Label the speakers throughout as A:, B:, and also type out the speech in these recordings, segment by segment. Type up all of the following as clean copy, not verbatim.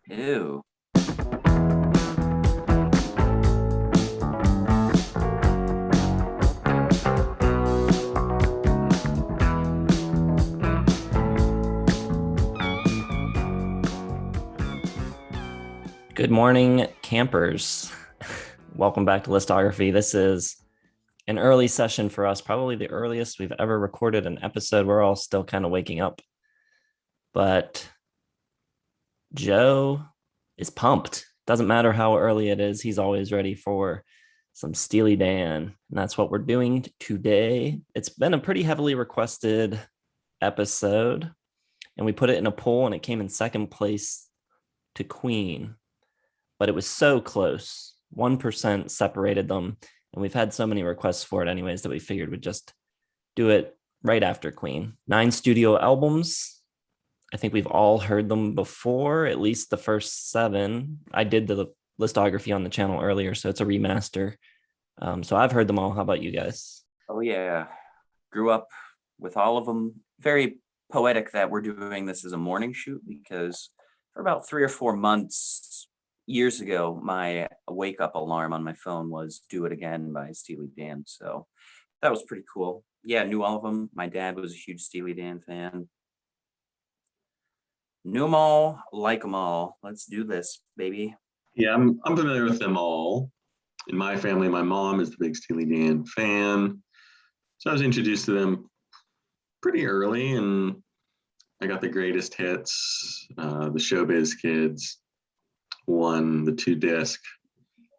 A: Ew.
B: Good morning, campers. Welcome back to Listography. This is an early session for us, probably the earliest we've ever recorded an episode. We're all still kind of waking up, but Joe is pumped. Doesn't matter how early it is, he's always ready for some Steely Dan. And that's what we're doing today. It's been a pretty heavily requested episode, and we put it in a poll, and it came in second place to Queen. But it was so close. 1% separated them. And we've had so many requests for it anyways that we figured we'd just do it right after Queen. 9 studio albums. I think we've all heard them before, at least the first 7. I did the listography on the channel earlier, so it's a remaster. So I've heard them all. How about you guys?
A: Oh yeah. Grew up with all of them. Very poetic that we're doing this as a morning shoot because for about 3 or 4 months years ago, my wake up alarm on my phone was "Do It Again" by Steely Dan. So that was pretty cool. Yeah, knew all of them. My dad was a huge Steely Dan fan. Knew them all, like them all. Let's do this, baby.
C: Yeah, I'm familiar with them all. In my family, my mom is the big Steely Dan fan. So I was introduced to them pretty early, and I got the greatest hits, the Showbiz Kids, won the 2-disc.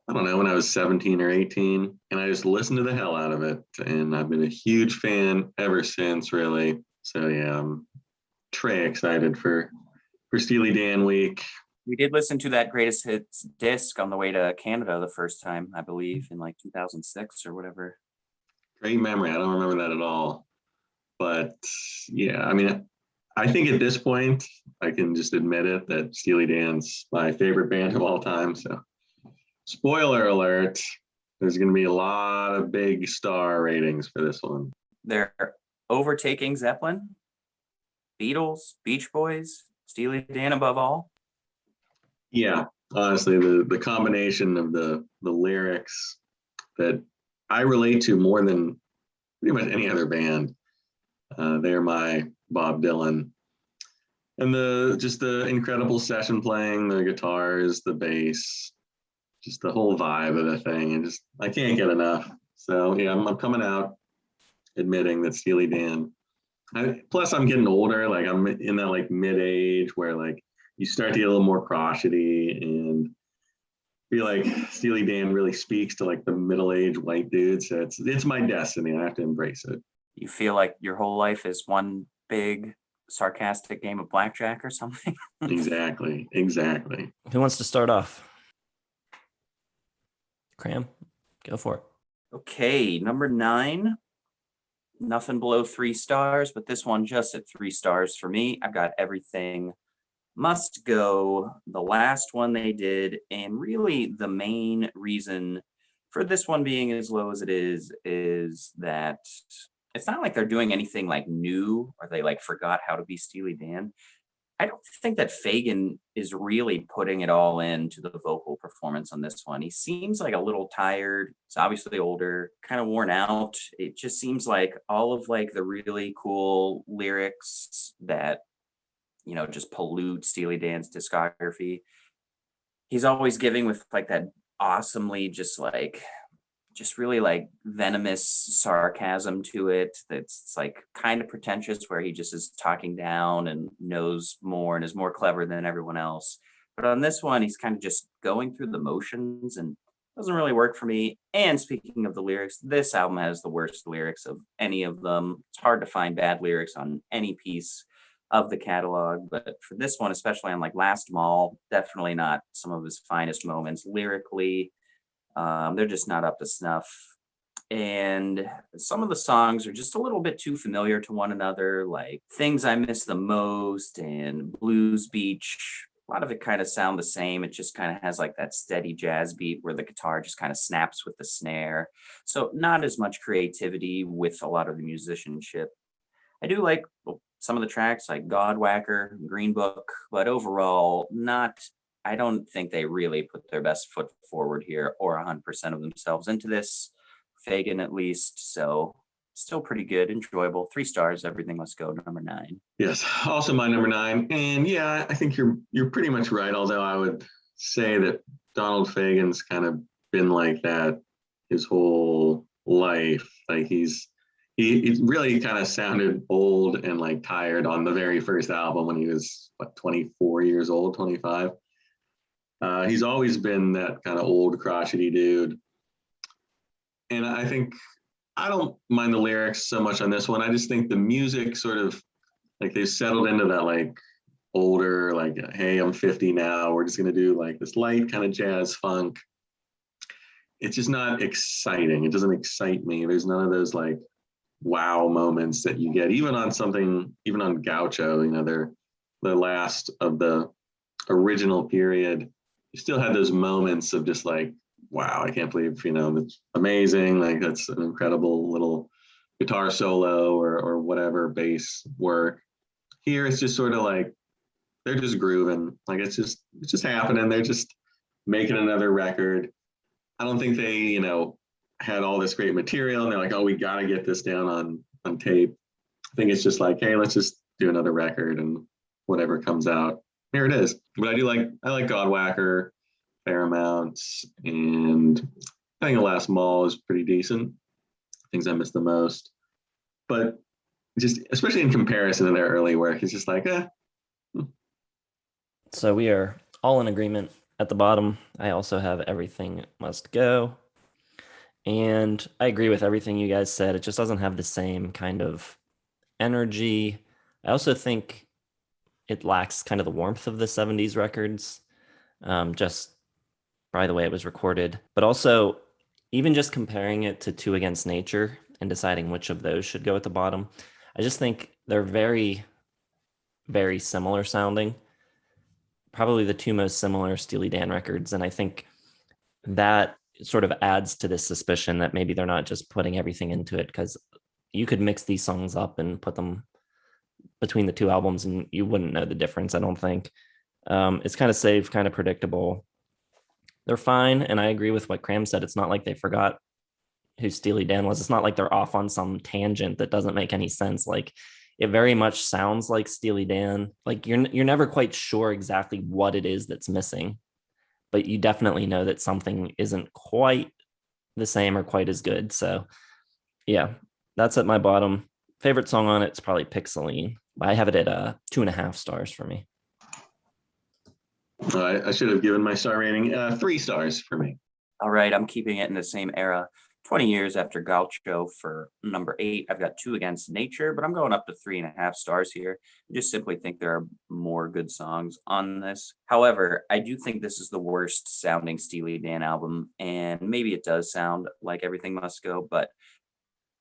C: I don't know, when I was 17 or 18, and I just listened to the hell out of it. And I've been a huge fan ever since, really. So yeah, I'm très excited for Steely Dan week.
A: We did listen to that greatest hits disc on the way to Canada the first time, I believe, in like 2006 or whatever.
C: Great memory. I don't remember that at all. But yeah, I mean, I think at this point, I can just admit it that Steely Dan's my favorite band of all time. So, spoiler alert, there's going to be a lot of big star ratings for this one.
A: They're overtaking Zeppelin, Beatles, Beach Boys, Steely Dan above all.
C: Yeah, honestly, the combination of the lyrics that I relate to more than pretty much any other band. They're my Bob Dylan. And the incredible session playing, the guitars, the bass, just the whole vibe of the thing. And just, I can't get enough. So yeah, I'm coming out admitting that Steely Dan. Plus I'm getting older. Like I'm in that like mid-age where like you start to get a little more crotchety, and feel like Steely Dan really speaks to like the middle-aged white dude. So it's my destiny. I have to embrace it.
A: You feel like your whole life is one big sarcastic game of blackjack or something.
C: Exactly.
B: Who wants to start off? Cram, go for it.
A: Okay, number 9. Nothing below 3 stars, but this one just at 3 stars for me. I've got Everything Must Go, the last one they did, and really the main reason for this one being as low as it is that it's not like they're doing anything like new or they like forgot how to be Steely Dan. I don't think that Fagen is really putting it all into the vocal performance on this one. He seems like a little tired. He's obviously older, kind of worn out. It just seems like all of like the really cool lyrics that, you know, just pollute Steely Dan's discography. He's always giving with like that awesomely just really like venomous sarcasm to it that's like kind of pretentious, where he just is talking down and knows more and is more clever than everyone else. But on this one, he's kind of just going through the motions and doesn't really work for me. And speaking of the lyrics, this album has the worst lyrics of any of them. It's hard to find bad lyrics on any piece of the catalog, but for this one, especially on like Last Mall, definitely not some of his finest moments lyrically. They're just not up to snuff. And some of the songs are just a little bit too familiar to one another, like Things I Miss the Most and Blues Beach. A lot of it kind of sound the same. It just kind of has like that steady jazz beat where the guitar just kind of snaps with the snare. So not as much creativity with a lot of the musicianship. I do like some of the tracks like Godwhacker, Green Book, but overall not I don't think they really put their best foot forward here or 100% of themselves into this. Fagen at least. So still pretty good, enjoyable. 3 stars. Everything Must Go, number 9.
C: Yes, also my number 9. And yeah, I think you're pretty much right. Although I would say that Donald Fagen's kind of been like that his whole life. Like he really kind of sounded old and like tired on the very first album when he was 24 years old, 25. He's always been that kind of old crotchety dude. And I think I don't mind the lyrics so much on this one. I just think the music sort of like they've settled into that like older, like, hey, I'm 50 now. We're just going to do like this light kind of jazz funk. It's just not exciting. It doesn't excite me. There's none of those like wow moments that you get even on Gaucho, you know, they're the last of the original period. You still had those moments of just like, wow, I can't believe, you know, it's amazing. Like that's an incredible little guitar solo or whatever bass work. Here it's just sort of like they're just grooving. Like it's just happening. They're just making another record. I don't think they, you know, had all this great material and they're like, oh, we got to get this down on tape. I think it's just like, hey, let's just do another record and whatever comes out, here it is. But I like Godwhacker, fair amounts, and I think The Last Mall is pretty decent. Things I miss the most, but just especially in comparison to their early work, it's just like,
B: So we are all in agreement at the bottom. I also have Everything Must Go. And I agree with everything you guys said. It just doesn't have the same kind of energy. I also think it lacks kind of the warmth of the 70s records, just by the way it was recorded. But also, even just comparing it to Two Against Nature and deciding which of those should go at the bottom, I just think they're very, very similar sounding. Probably the two most similar Steely Dan records. And I think that sort of adds to this suspicion that maybe they're not just putting everything into it, because you could mix these songs up and put them between the two albums and you wouldn't know the difference, I don't think. It's kind of safe, kind of predictable. They're fine. And I agree with what Cram said. It's not like they forgot who Steely Dan was. It's not like they're off on some tangent that doesn't make any sense. Like it very much sounds like Steely Dan. Like you're never quite sure exactly what it is that's missing, but you definitely know that something isn't quite the same or quite as good. So yeah, that's at my bottom. Favorite song on it's probably Pixeline. I have it at 2.5 stars for me.
C: I should have given my star rating 3 stars for me.
A: All right, I'm keeping it in the same era. 20 years after Gaucho for number 8. I've got Two Against Nature, but I'm going up to 3.5 stars here. I just simply think there are more good songs on this. However, I do think this is the worst sounding Steely Dan album, and maybe it does sound like Everything Must Go, but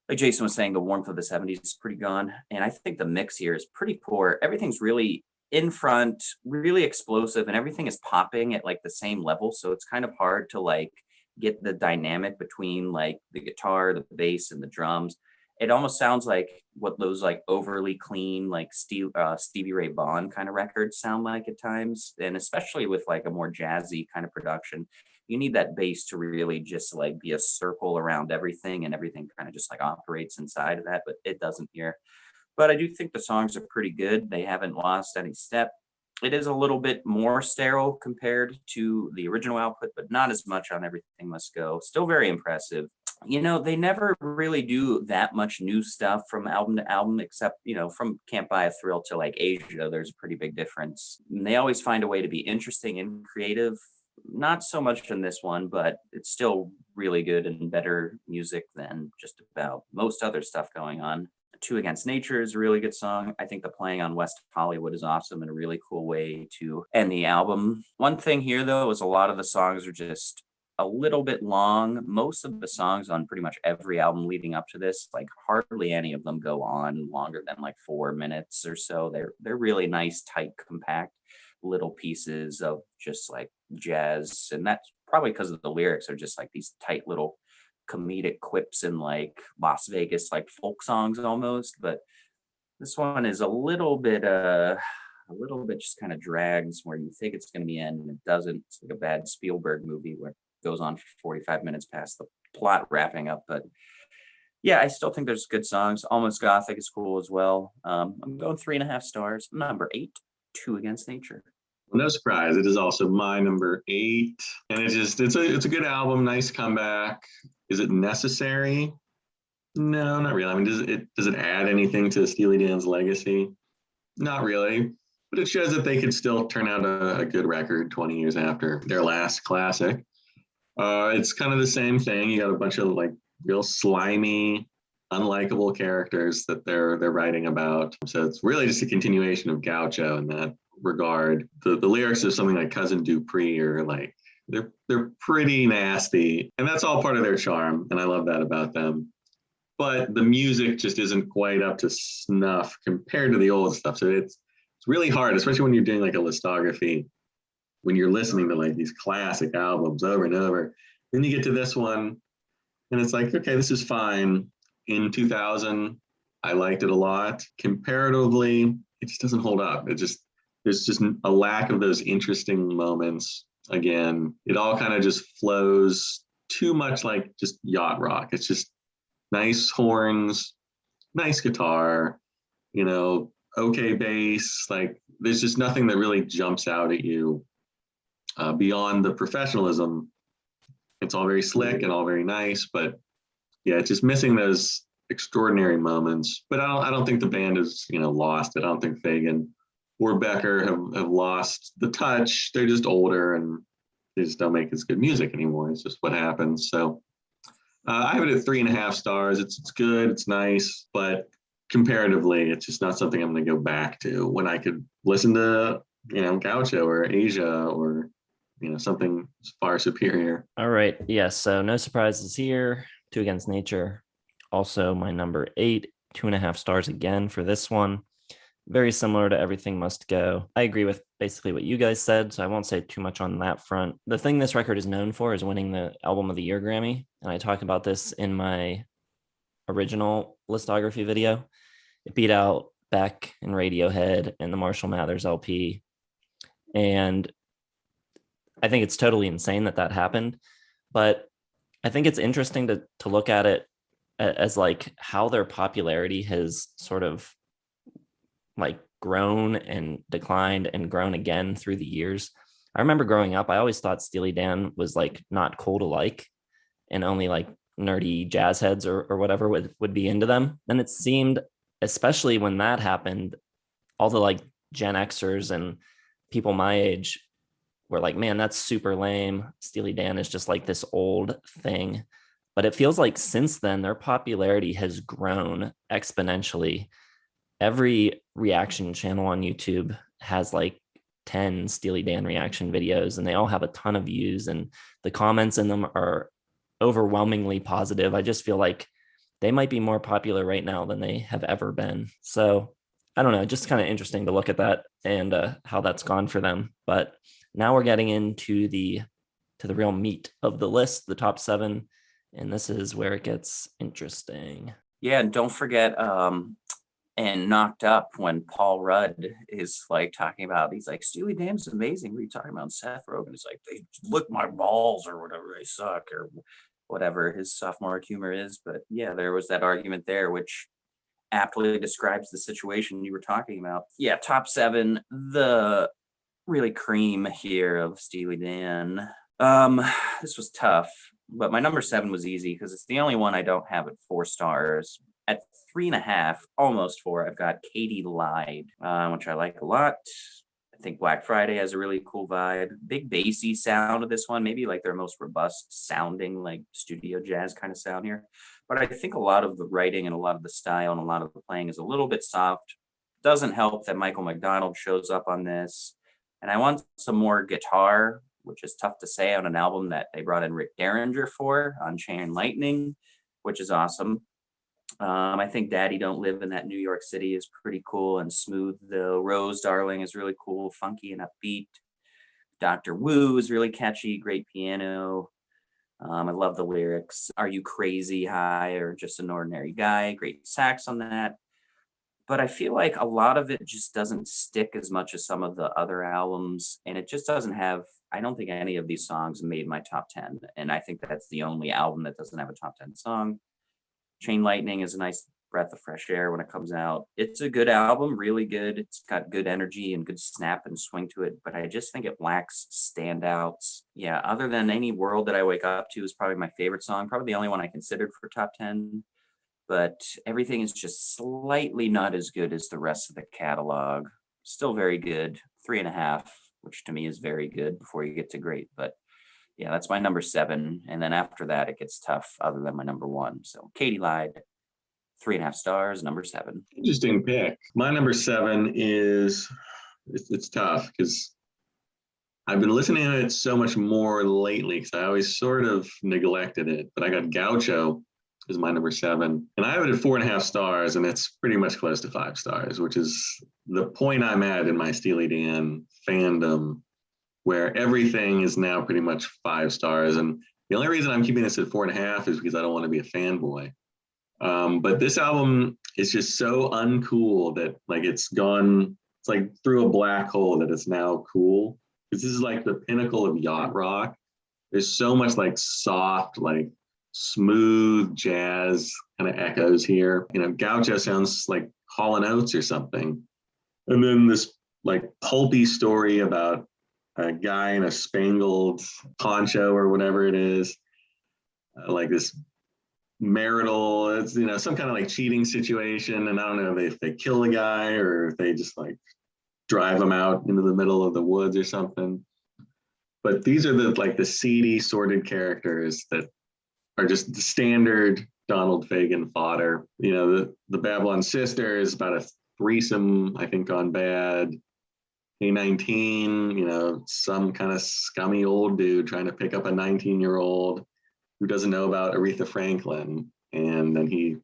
A: like Jason was saying, the warmth of the 70s is pretty gone. And I think the mix here is pretty poor. Everything's really in front, really explosive, and everything is popping at like the same level. So it's kind of hard to like get the dynamic between like the guitar, the bass, and the drums. It almost sounds like what those like overly clean, like Stevie Ray Vaughan kind of records sound like at times. And especially with like a more jazzy kind of production, you need that bass to really just like be a circle around everything, and everything kind of just like operates inside of that, but it doesn't here. But I do think the songs are pretty good. They haven't lost any step. It is a little bit more sterile compared to the original output, but not as much on Everything Must Go. Still very impressive. You know, they never really do that much new stuff from album to album, except, you know, from Can't Buy a Thrill to like Asia, there's a pretty big difference. And they always find a way to be interesting and creative. Not so much in this one, but it's still really good and better music than just about most other stuff going on. Two Against Nature is a really good song. I think the playing on West Hollywood is awesome and a really cool way to end the album. One thing here, though, is a lot of the songs are just a little bit long. Most of the songs on pretty much every album leading up to this, like hardly any of them go on longer than like 4 minutes or so. They're really nice, tight, compact little pieces of just like jazz. And that's probably because of the lyrics are just like these tight little comedic quips and like Las Vegas like folk songs almost. But this one is a little bit a little bit just kind of drags where you think it's going to be end and it doesn't. It's like a bad Spielberg movie where it goes on for 45 minutes past the plot wrapping up. But yeah, I still think there's good songs. Almost Gothic is cool as well. I'm going 3.5 stars. Number 8, Two Against Nature.
C: No surprise, it is also my number 8, and it's a good album, nice comeback. Is it necessary? No, not really. I mean, does it add anything to Steely Dan's legacy? Not really, but it shows that they could still turn out a good record 20 years after their last classic. It's kind of the same thing. You got a bunch of like real slimy, unlikable characters that they're writing about. So it's really just a continuation of Gaucho in that regard. The lyrics of something like Cousin Dupree are like they're pretty nasty, and that's all part of their charm, and I love that about them. But the music just isn't quite up to snuff compared to the old stuff. So it's really hard, especially when you're doing like a listography, when you're listening to like these classic albums over and over. Then you get to this one, and it's like, okay, this is fine. In 2000, I liked it a lot. Comparatively, it just doesn't hold up. There's just a lack of those interesting moments. Again, it all kind of just flows too much like just yacht rock. It's just nice horns, nice guitar, okay bass. Like there's just nothing that really jumps out at you beyond the professionalism. It's all very slick and all very nice, but yeah, it's just missing those extraordinary moments. But I don't think the band is lost. I don't think Fagen or Becker have lost the touch. They're just older and they just don't make as good music anymore. It's just what happens. So I have it at 3.5 stars. It's good, it's nice, but comparatively, it's just not something I'm going to go back to when I could listen to Gaucho or Asia or something far superior.
B: All right. Yes. So no surprises here. Two Against Nature. Also my number 8, 2.5 stars again for this one. Very similar to Everything Must Go. I agree with basically what you guys said, so I won't say too much on that front. The thing this record is known for is winning the Album of the Year Grammy, and I talk about this in my original listography video. It beat out Beck and Radiohead and the Marshall Mathers LP, and I think it's totally insane that happened, but I think it's interesting to look at it as like how their popularity has sort of like grown and declined and grown again through the years. I remember growing up, I always thought Steely Dan was like not cool to like, and only like nerdy jazz heads or whatever would be into them. And it seemed, especially when that happened, all the like Gen Xers and people my age were like, man, that's super lame. Steely Dan is just like this old thing. But it feels like since then, their popularity has grown exponentially. Every reaction channel on YouTube has like 10 Steely Dan reaction videos, and they all have a ton of views, and the comments in them are overwhelmingly positive. I just feel like they might be more popular right now than they have ever been. So I don't know, just kind of interesting to look at that and how that's gone for them. But now we're getting into the real meat of the list, the top 7, and this is where it gets interesting.
A: Yeah, and don't forget and Knocked Up, when Paul Rudd is like talking about, he's like, Steely Dan's amazing. What are you talking about? And Seth Rogen is like, they lick my balls or whatever, they suck or whatever his sophomore humor is. But yeah, there was that argument there, which aptly describes the situation you were talking about. Yeah, top 7, the really cream here of Steely Dan. This was tough, but my number 7 was easy because it's the only one I don't have at 4 stars. At 3.5, almost 4, I've got Katy Lied, which I like a lot. I think Black Friday has a really cool vibe. Big bassy sound of this one, maybe like their most robust sounding, like studio jazz kind of sound here. But I think a lot of the writing and a lot of the style and a lot of the playing is a little bit soft. Doesn't help that Michael McDonald shows up on this. And I want some more guitar, which is tough to say on an album that they brought in Rick Derringer for on Chain and Lightning, which is awesome. I think Daddy Don't Live in That New York City is pretty cool and smooth, though. Rose Darling is really cool, funky and upbeat. Dr. Wu is really catchy, great piano. I love the lyrics. Are you crazy high or just an ordinary guy? Great sax on that. but I feel like a lot of it just doesn't stick as much as some of the other albums, and it just doesn't have. I don't think any of these songs made my top 10, and I think that's the only album that doesn't have a top 10 song. Chain Lightning is a nice breath of fresh air when it comes out. It's a good album, really good. It's got good energy and good snap and swing to it, but I just think it lacks standouts. Yeah, other than Any World That I Wake Up To is probably my favorite song, probably the only one I considered for top 10, but everything is just slightly not as good as the rest of the catalog. Still very good, 3.5, which to me is very good before you get to great, but yeah, that's my number 7. And then after that, it gets tough other than my number 1. So Katy Lied, 3.5 stars, number 7.
C: Interesting pick. My number 7 is, it's tough because I've been listening to it so much more lately because I always sort of neglected it. But I got Gaucho is my number 7. And I have it at 4.5 stars, and it's pretty much close to 5 stars, which is the point I'm at in my Steely Dan fandom, where everything is now pretty much 5 stars. And the only reason I'm keeping this at 4.5 is because I don't want to be a fanboy. But this album is just so uncool that like it's like through a black hole that it's now cool. This is like the pinnacle of yacht rock. There's so much like soft, like smooth jazz kind of echoes here. You know, Gaucho sounds like Hall & Oates or something. And then this like pulpy story about a guy in a spangled poncho or whatever it is, like this marital, it's, you know, some kind of like cheating situation. And I don't know if they kill the guy or if they just like drive him out into the middle of the woods or something. But these are the seedy, sordid characters that are just the standard Donald Fagen fodder. You know, the Babylon Sister is about a threesome, I think, gone bad. A19, you know, some kind of scummy old dude trying to pick up a 19-year-old who doesn't know about Aretha Franklin. And then he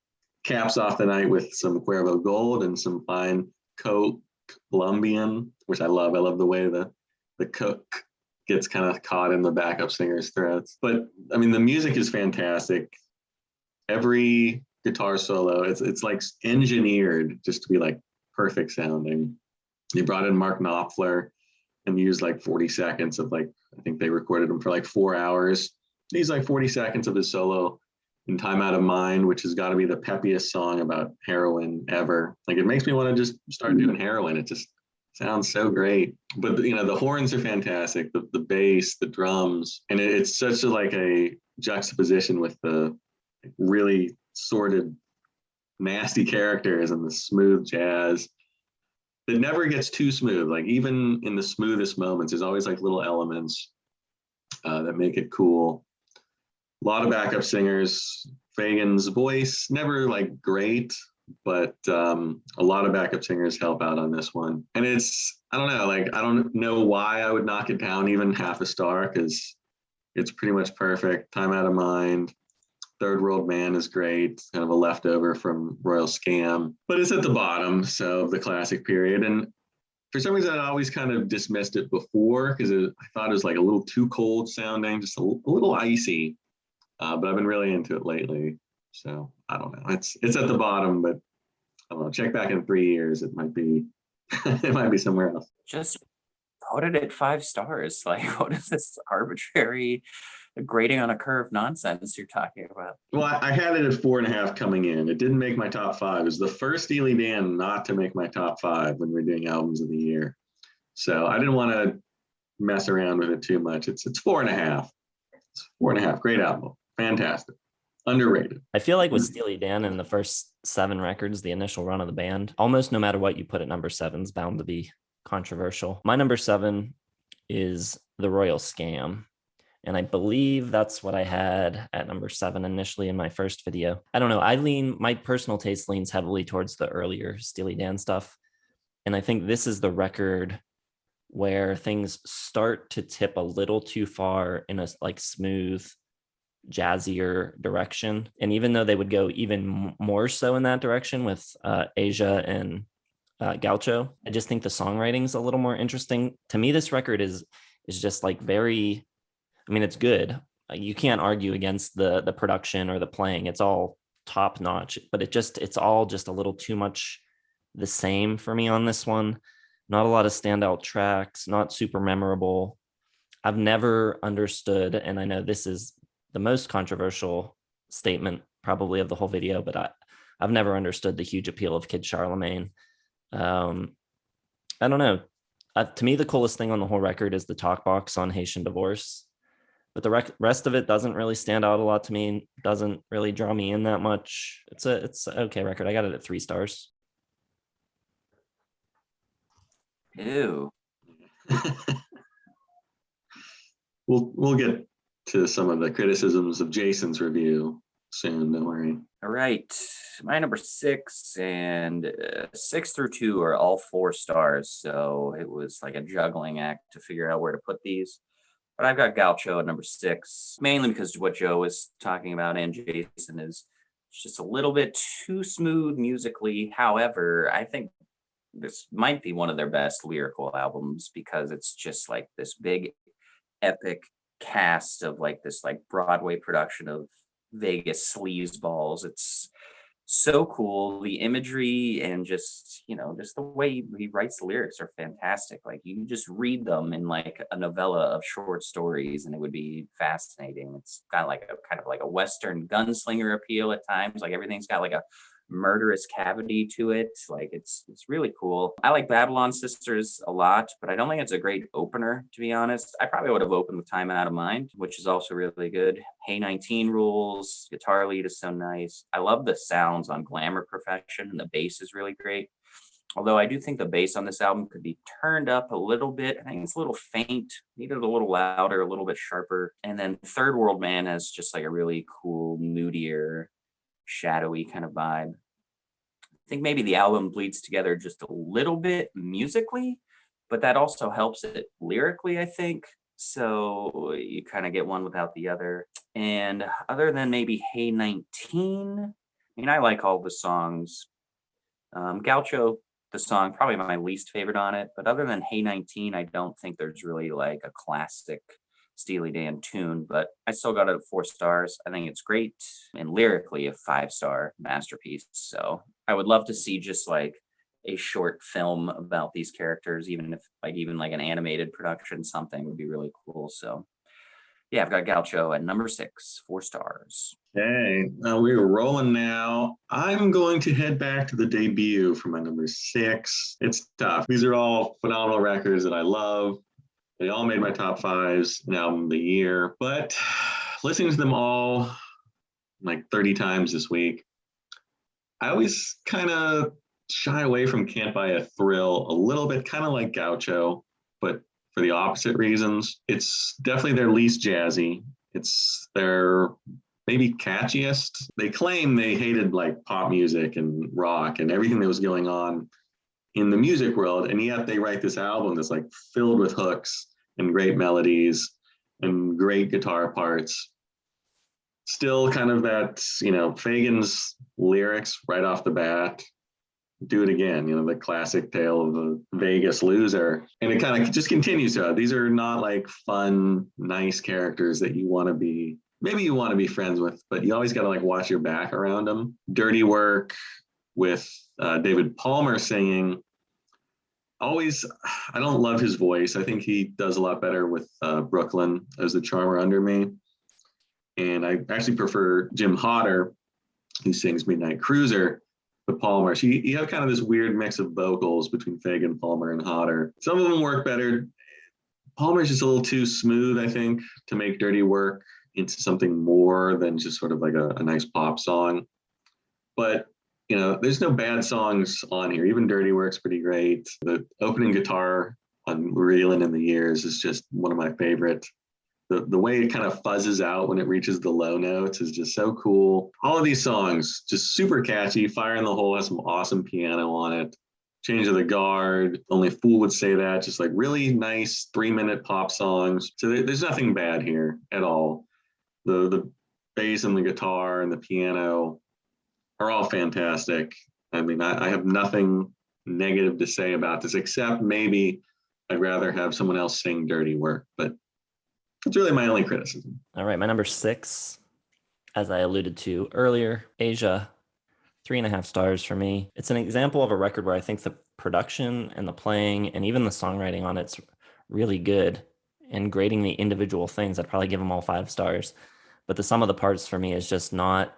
C: caps off the night with some Cuervo Gold and some fine Coke Colombian, which I love. I love the way the Coke gets kind of caught in the backup singer's throats. But I mean, the music is fantastic. Every guitar solo, it's like engineered just to be like perfect sounding. They brought in Mark Knopfler and used like 40 seconds of like, I think they recorded him for like 4 hours. These like 40 seconds of his solo in Time Out of Mind, which has got to be the peppiest song about heroin ever. Like it makes me want to just start doing heroin. It just sounds so great. But you know, the horns are fantastic, the bass, the drums, and it's such a juxtaposition with the really sordid, nasty characters and the smooth jazz. It never gets too smooth. Like even in the smoothest moments, there's always like little elements that make it cool. A lot of backup singers. Fagen's voice never like great, but a lot of backup singers help out on this one. And it's, I don't know, like I don't know why I would knock it down even half a star because it's pretty much perfect. Time Out of Mind. Third World Man is great, kind of a leftover from Royal Scam, but it's at the bottom, so of the classic period. And for some reason, I always kind of dismissed it before because I thought it was like a little too cold sounding, just a little icy. But I've been really into it lately, so I don't know. It's at the bottom, but I don't know. Check back in 3 years, it might be it might be somewhere else.
A: Just put it at 5 stars. Like, what is this arbitrary grading on a curve nonsense you're talking about?
C: Well, I had it at 4.5 coming in. It didn't make my top 5. It was the first Steely Dan not to make my top 5 when we're doing albums of the year. So I didn't want to mess around with it too much. It's 4.5. It's 4.5. Great album. Fantastic. Underrated.
B: I feel like with Steely Dan in the first 7 records, the initial run of the band, almost no matter what you put at number 7 is bound to be controversial. My number 7 is The Royal Scam. And I believe that's what I had at number 7 initially in my first video. I don't know. My personal taste leans heavily towards the earlier Steely Dan stuff. And I think this is the record where things start to tip a little too far in a like smooth, jazzier direction. And even though they would go even more so in that direction with Asia and Gaucho, I just think the songwriting's a little more interesting. To me, this record is just like very, I mean, it's good. You can't argue against the production or the playing. It's all top notch, but it's all just a little too much the same for me on this one. Not a lot of standout tracks, not super memorable. I've never understood, and I know this is the most controversial statement probably of the whole video, but I've never understood the huge appeal of Kid Charlemagne. I don't know. To me, the coolest thing on the whole record is the talk box on Haitian Divorce. But the rest of it doesn't really stand out a lot to me. Doesn't really draw me in that much. It's an okay record. I got it at 3 stars.
A: Ew.
C: We'll get to some of the criticisms of Jason's review soon. Don't worry.
A: All right, my number 6 and 6 through 2 are all 4 stars. So it was like a juggling act to figure out where to put these. But I've got Gaucho at number 6, mainly because what Joe was talking about and Jason is just a little bit too smooth musically. However, I think this might be one of their best lyrical albums because it's just like this big epic cast of like this like Broadway production of Vegas sleazeballs. It's so cool. The imagery and just, just the way he writes the lyrics are fantastic. Like you can just read them in like a novella of short stories and it would be fascinating. It's got like a kind of like a Western gunslinger appeal at times. Like everything's got like a murderous cavity to it. Like it's really cool. I like Babylon Sisters a lot, but I don't think it's a great opener, to be honest. I probably would have opened with Time Out of Mind, which is also really good. Hey 19 rules. Guitar lead is so nice. I love the sounds on Glamour Profession, and the bass is really great. Although I do think the bass on this album could be turned up a little bit. I think it's a little faint, needed a little louder, a little bit sharper. And then Third World Man has just like a really cool, moodier, shadowy kind of vibe. I think maybe the album bleeds together just a little bit musically, but that also helps it lyrically, I think. So you kind of get one without the other. And other than maybe Hey 19, I like all the songs. Gaucho, the song, probably my least favorite on it. But other than Hey 19, I don't think there's really like a classic Steely Dan tune, but I still got it at 4 stars. I think it's great and lyrically a 5-star masterpiece. So I would love to see just like a short film about these characters, even like an animated production, something would be really cool. So yeah, I've got Gaucho at number 6, 4 stars.
C: Okay, we're rolling now. I'm going to head back to the debut for my number 6. It's tough. These are all phenomenal records that I love. They all made my top 5s in album of the year, but listening to them all like 30 times this week, I always kind of shy away from Can't Buy a Thrill a little bit, kind of like Gaucho, but for the opposite reasons. It's definitely their least jazzy. It's their maybe catchiest. They claim they hated like pop music and rock and everything that was going on in the music world, and yet they write this album that's like filled with hooks and great melodies and great guitar parts. Still kind of that, Fagen's lyrics right off the bat, do it again, the classic tale of the Vegas loser. And it kind of just continues to, these are not like fun, nice characters that you want to be friends with, but you always got to like watch your back around them. Dirty Work with David Palmer singing. Always, I don't love his voice. I think he does a lot better with Brooklyn as the Charmer Under Me. And I actually prefer Jim Hodder, who sings Midnight Cruiser, but Palmer. You have kind of this weird mix of vocals between Fagen, Palmer, and Hodder. Some of them work better. Palmer's just a little too smooth, I think, to make Dirty Work into something more than just sort of like a nice pop song. But there's no bad songs on here. Even Dirty Work's pretty great. The opening guitar on Reelin' in the Years is just one of my favorite. The way it kind of fuzzes out when it reaches the low notes is just so cool. All of these songs, just super catchy. Fire in the Hole has some awesome piano on it. Change of the Guard, Only a Fool Would Say That. Just like really nice 3-minute pop songs. So there's nothing bad here at all. The bass and the guitar and the piano are all fantastic. I mean, I have nothing negative to say about this, except maybe I'd rather have someone else sing Dirty Work, but that's really my only criticism.
B: All right, my number 6, as I alluded to earlier, Asia. 3.5 stars for me. It's an example of a record where I think the production and the playing and even the songwriting on it's really good. And grading the individual things, I'd probably give them all 5 stars. But the sum of the parts for me is just not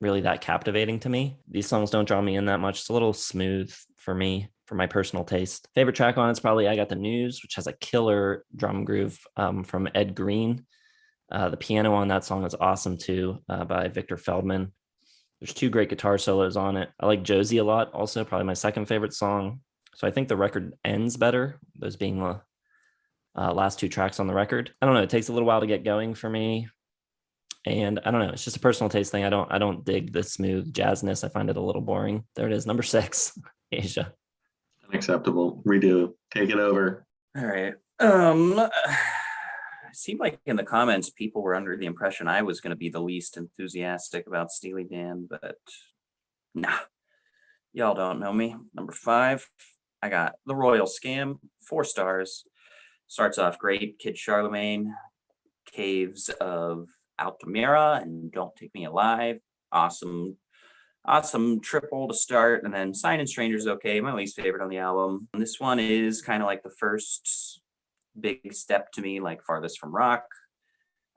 B: really that captivating to me. These songs don't draw me in that much. It's a little smooth for me, for my personal taste. Favorite track on it's probably I Got the News, which has a killer drum groove from Ed Green. The piano on that song is awesome too, by Victor Feldman. There's 2 great guitar solos on it. I like Josie a lot, also probably my second favorite song. So I think the record ends better, those being the last 2 tracks on the record. I don't know, it takes a little while to get going for me. And I don't know, it's just a personal taste thing. I don't dig the smooth jazzness. I find it a little boring. There it is, number 6, Asia.
C: Unacceptable. Redo. Take it over.
A: All right. It seemed like in the comments, people were under the impression I was going to be the least enthusiastic about Steely Dan, but nah, y'all don't know me. Number 5, I got The Royal Scam, 4 stars. Starts off great. Kid Charlemagne, Caves of Altamira, and Don't Take Me Alive. Awesome triple to start, and then Sign and Stranger's okay, my least favorite on the album. And this one is kind of like the first big step to me, like farthest from rock,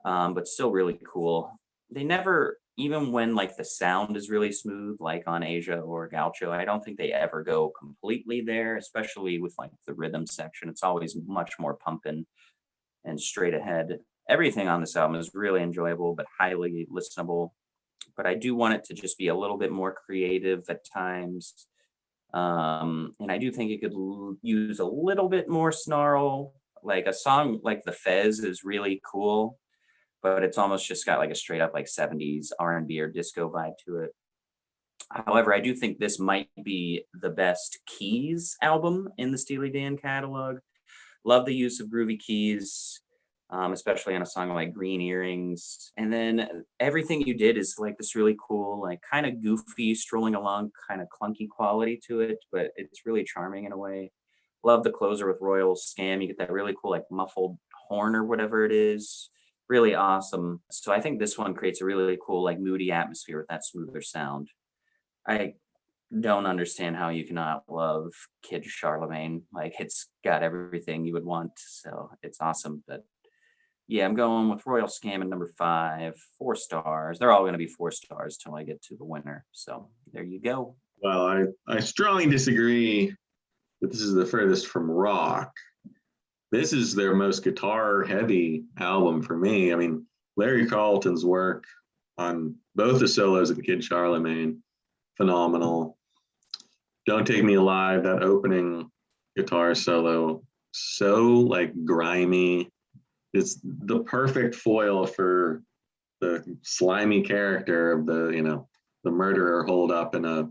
A: but still really cool. They never, even when like the sound is really smooth, like on Asia or Gaucho, I don't think they ever go completely there, especially with like the rhythm section. It's always much more pumping and straight ahead. Everything on this album is really enjoyable, but highly listenable. But I do want it to just be a little bit more creative at times. And I do think it could use a little bit more snarl. Like a song like The Fez is really cool, but it's almost just got like a straight up like 70s R&B or disco vibe to it. However, I do think this might be the best keys album in the Steely Dan catalog. Love the use of groovy keys, especially on a song like Green Earrings. And then Everything You Did is like this really cool, like kind of goofy, strolling along, kind of clunky quality to it, but it's really charming in a way. Love the closer with Royal Scam. You get that really cool, like muffled horn or whatever it is. Really awesome. So I think this one creates a really cool, like moody atmosphere with that smoother sound. I don't understand how you cannot love Kid Charlemagne. Like it's got everything you would want. So it's awesome. But yeah, I'm going with Royal Scam at number 5, 4 stars. They're all going to be 4 stars till I get to the winner. So there you go.
C: Well, I strongly disagree that this is the furthest from rock. This is their most guitar heavy album for me. I mean, Larry Carlton's work on both the solos of Kid Charlemagne, phenomenal. Don't Take Me Alive, that opening guitar solo, so like grimy. It's the perfect foil for the slimy character of the murderer holed up in a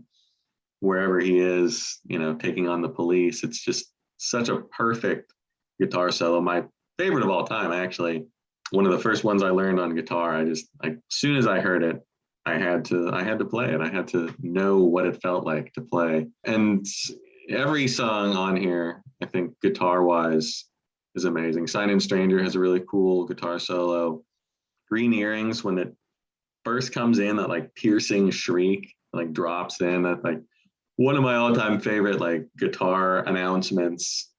C: wherever he is, taking on the police. It's just such a perfect guitar solo. My favorite of all time, actually. One of the first ones I learned on guitar. As soon as I heard it, I had to play it. I had to know what it felt like to play. And every song on here, I think guitar-wise, is amazing. Sign and Stranger has a really cool guitar solo. Green Earrings, when it first comes in, that like piercing shriek, like drops in, that like one of my all-time favorite like guitar announcements.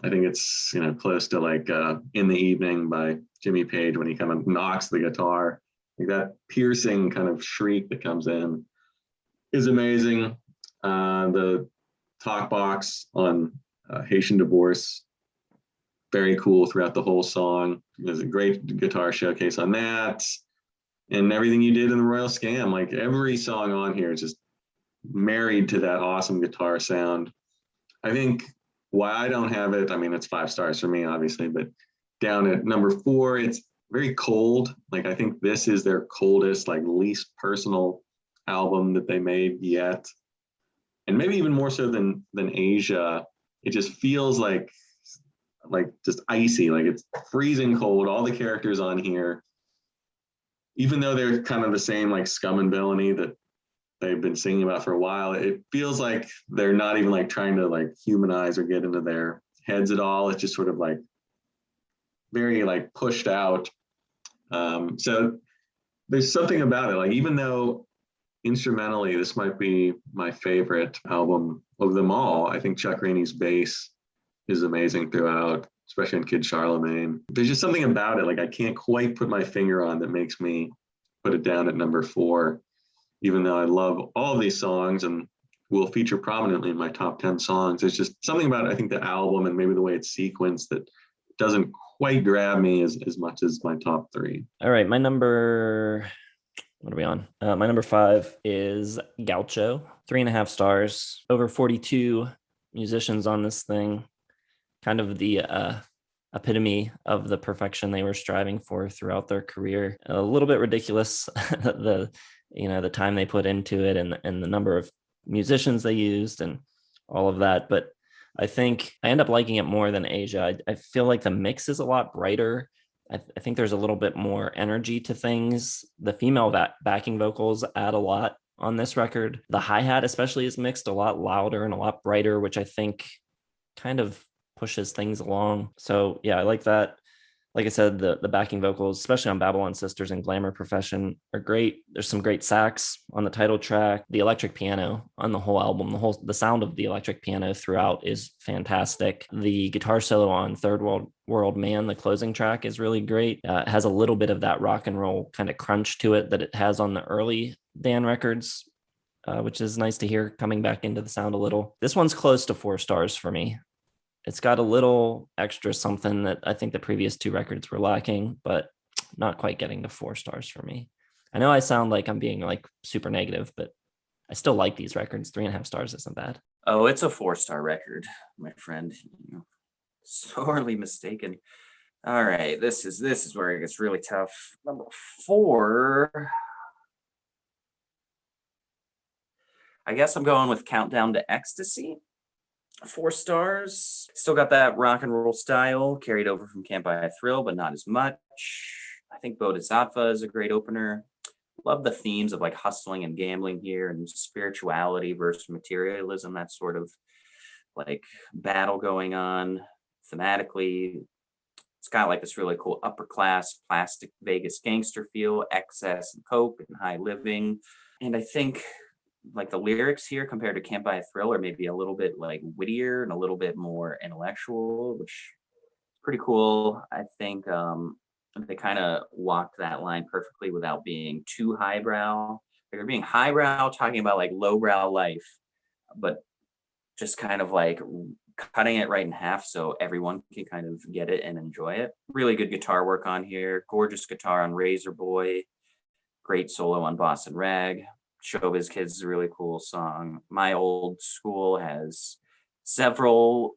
C: I think it's close to like In the Evening by Jimmy Page, when he kind of knocks the guitar. Like that piercing kind of shriek that comes in is amazing. The talk box on Haitian Divorce, very cool throughout the whole song. There's a great guitar showcase on that. And Everything You Did in the Royal Scam, like every song on here is just married to that awesome guitar sound. I think why I don't have it, I mean, it's 5 stars for me, obviously, but down at number 4, it's very cold. Like I think this is their coldest, like least personal album that they made yet. And maybe even more so than Asia. It just feels like just icy, like it's freezing cold. All the characters on here, even though they're kind of the same like scum and villainy that they've been singing about for a while, it feels like they're not even like trying to like humanize or get into their heads at all. It's just sort of like very like pushed out. So there's something about it, like even though instrumentally, this might be my favorite album of them all. I think Chuck Rainey's bass is amazing throughout, especially in Kid Charlemagne. There's just something about it, like I can't quite put my finger on, that makes me put it down at number 4, even though I love all of these songs and will feature prominently in my top 10 songs. There's just something about, I think, the album and maybe the way it's sequenced that doesn't quite grab me as much as my top 3.
B: All right, my number, what are we on? My number 5 is Gaucho, 3.5 stars, over 42 musicians on this thing. Kind of the epitome of the perfection they were striving for throughout their career. A little bit ridiculous, the time they put into it and the number of musicians they used and all of that. But I think I end up liking it more than Asia. I feel like the mix is a lot brighter. I think there's a little bit more energy to things. The female backing vocals add a lot on this record. The hi-hat especially is mixed a lot louder and a lot brighter, which I think kind of pushes things along. So yeah, I like that. Like I said, the backing vocals, especially on Babylon Sisters and Glamour Profession, are great. There's some great sax on the title track. The electric piano on the whole album, the sound of the electric piano throughout is fantastic. The guitar solo on Third World Man, the closing track, is really great. It has a little bit of that rock and roll kind of crunch to it that it has on the early Dan records, which is nice to hear coming back into the sound a little. This one's close to 4 stars for me. It's got a little extra something that I think the previous 2 records were lacking, but not quite getting to 4 stars for me. I know I sound like I'm being like super negative, but I still like these records. 3.5 stars isn't bad.
A: Oh, it's a 4-star record, my friend. Sorely mistaken. All right, this is where it gets really tough. Number 4. I guess I'm going with Countdown to Ecstasy. 4 stars. Still got that rock and roll style carried over from Can't Buy a Thrill, but not as much. I think Bodhisattva is a great opener. Love the themes of like hustling and gambling here and spirituality versus materialism, that sort of like battle going on thematically. It's got like this really cool upper class plastic Vegas gangster feel, excess and coke and high living. And I think like the lyrics here compared to Can't Buy a Thrill are maybe a little bit like wittier and a little bit more intellectual, which is pretty cool. I think they kind of walked that line perfectly without being too highbrow. They're being highbrow, talking about like lowbrow life, but just kind of like cutting it right in half so everyone can kind of get it and enjoy it. Really good guitar work on here. Gorgeous guitar on Razor Boy. Great solo on Boston Rag. Showbiz Kids is a really cool song. My Old School has several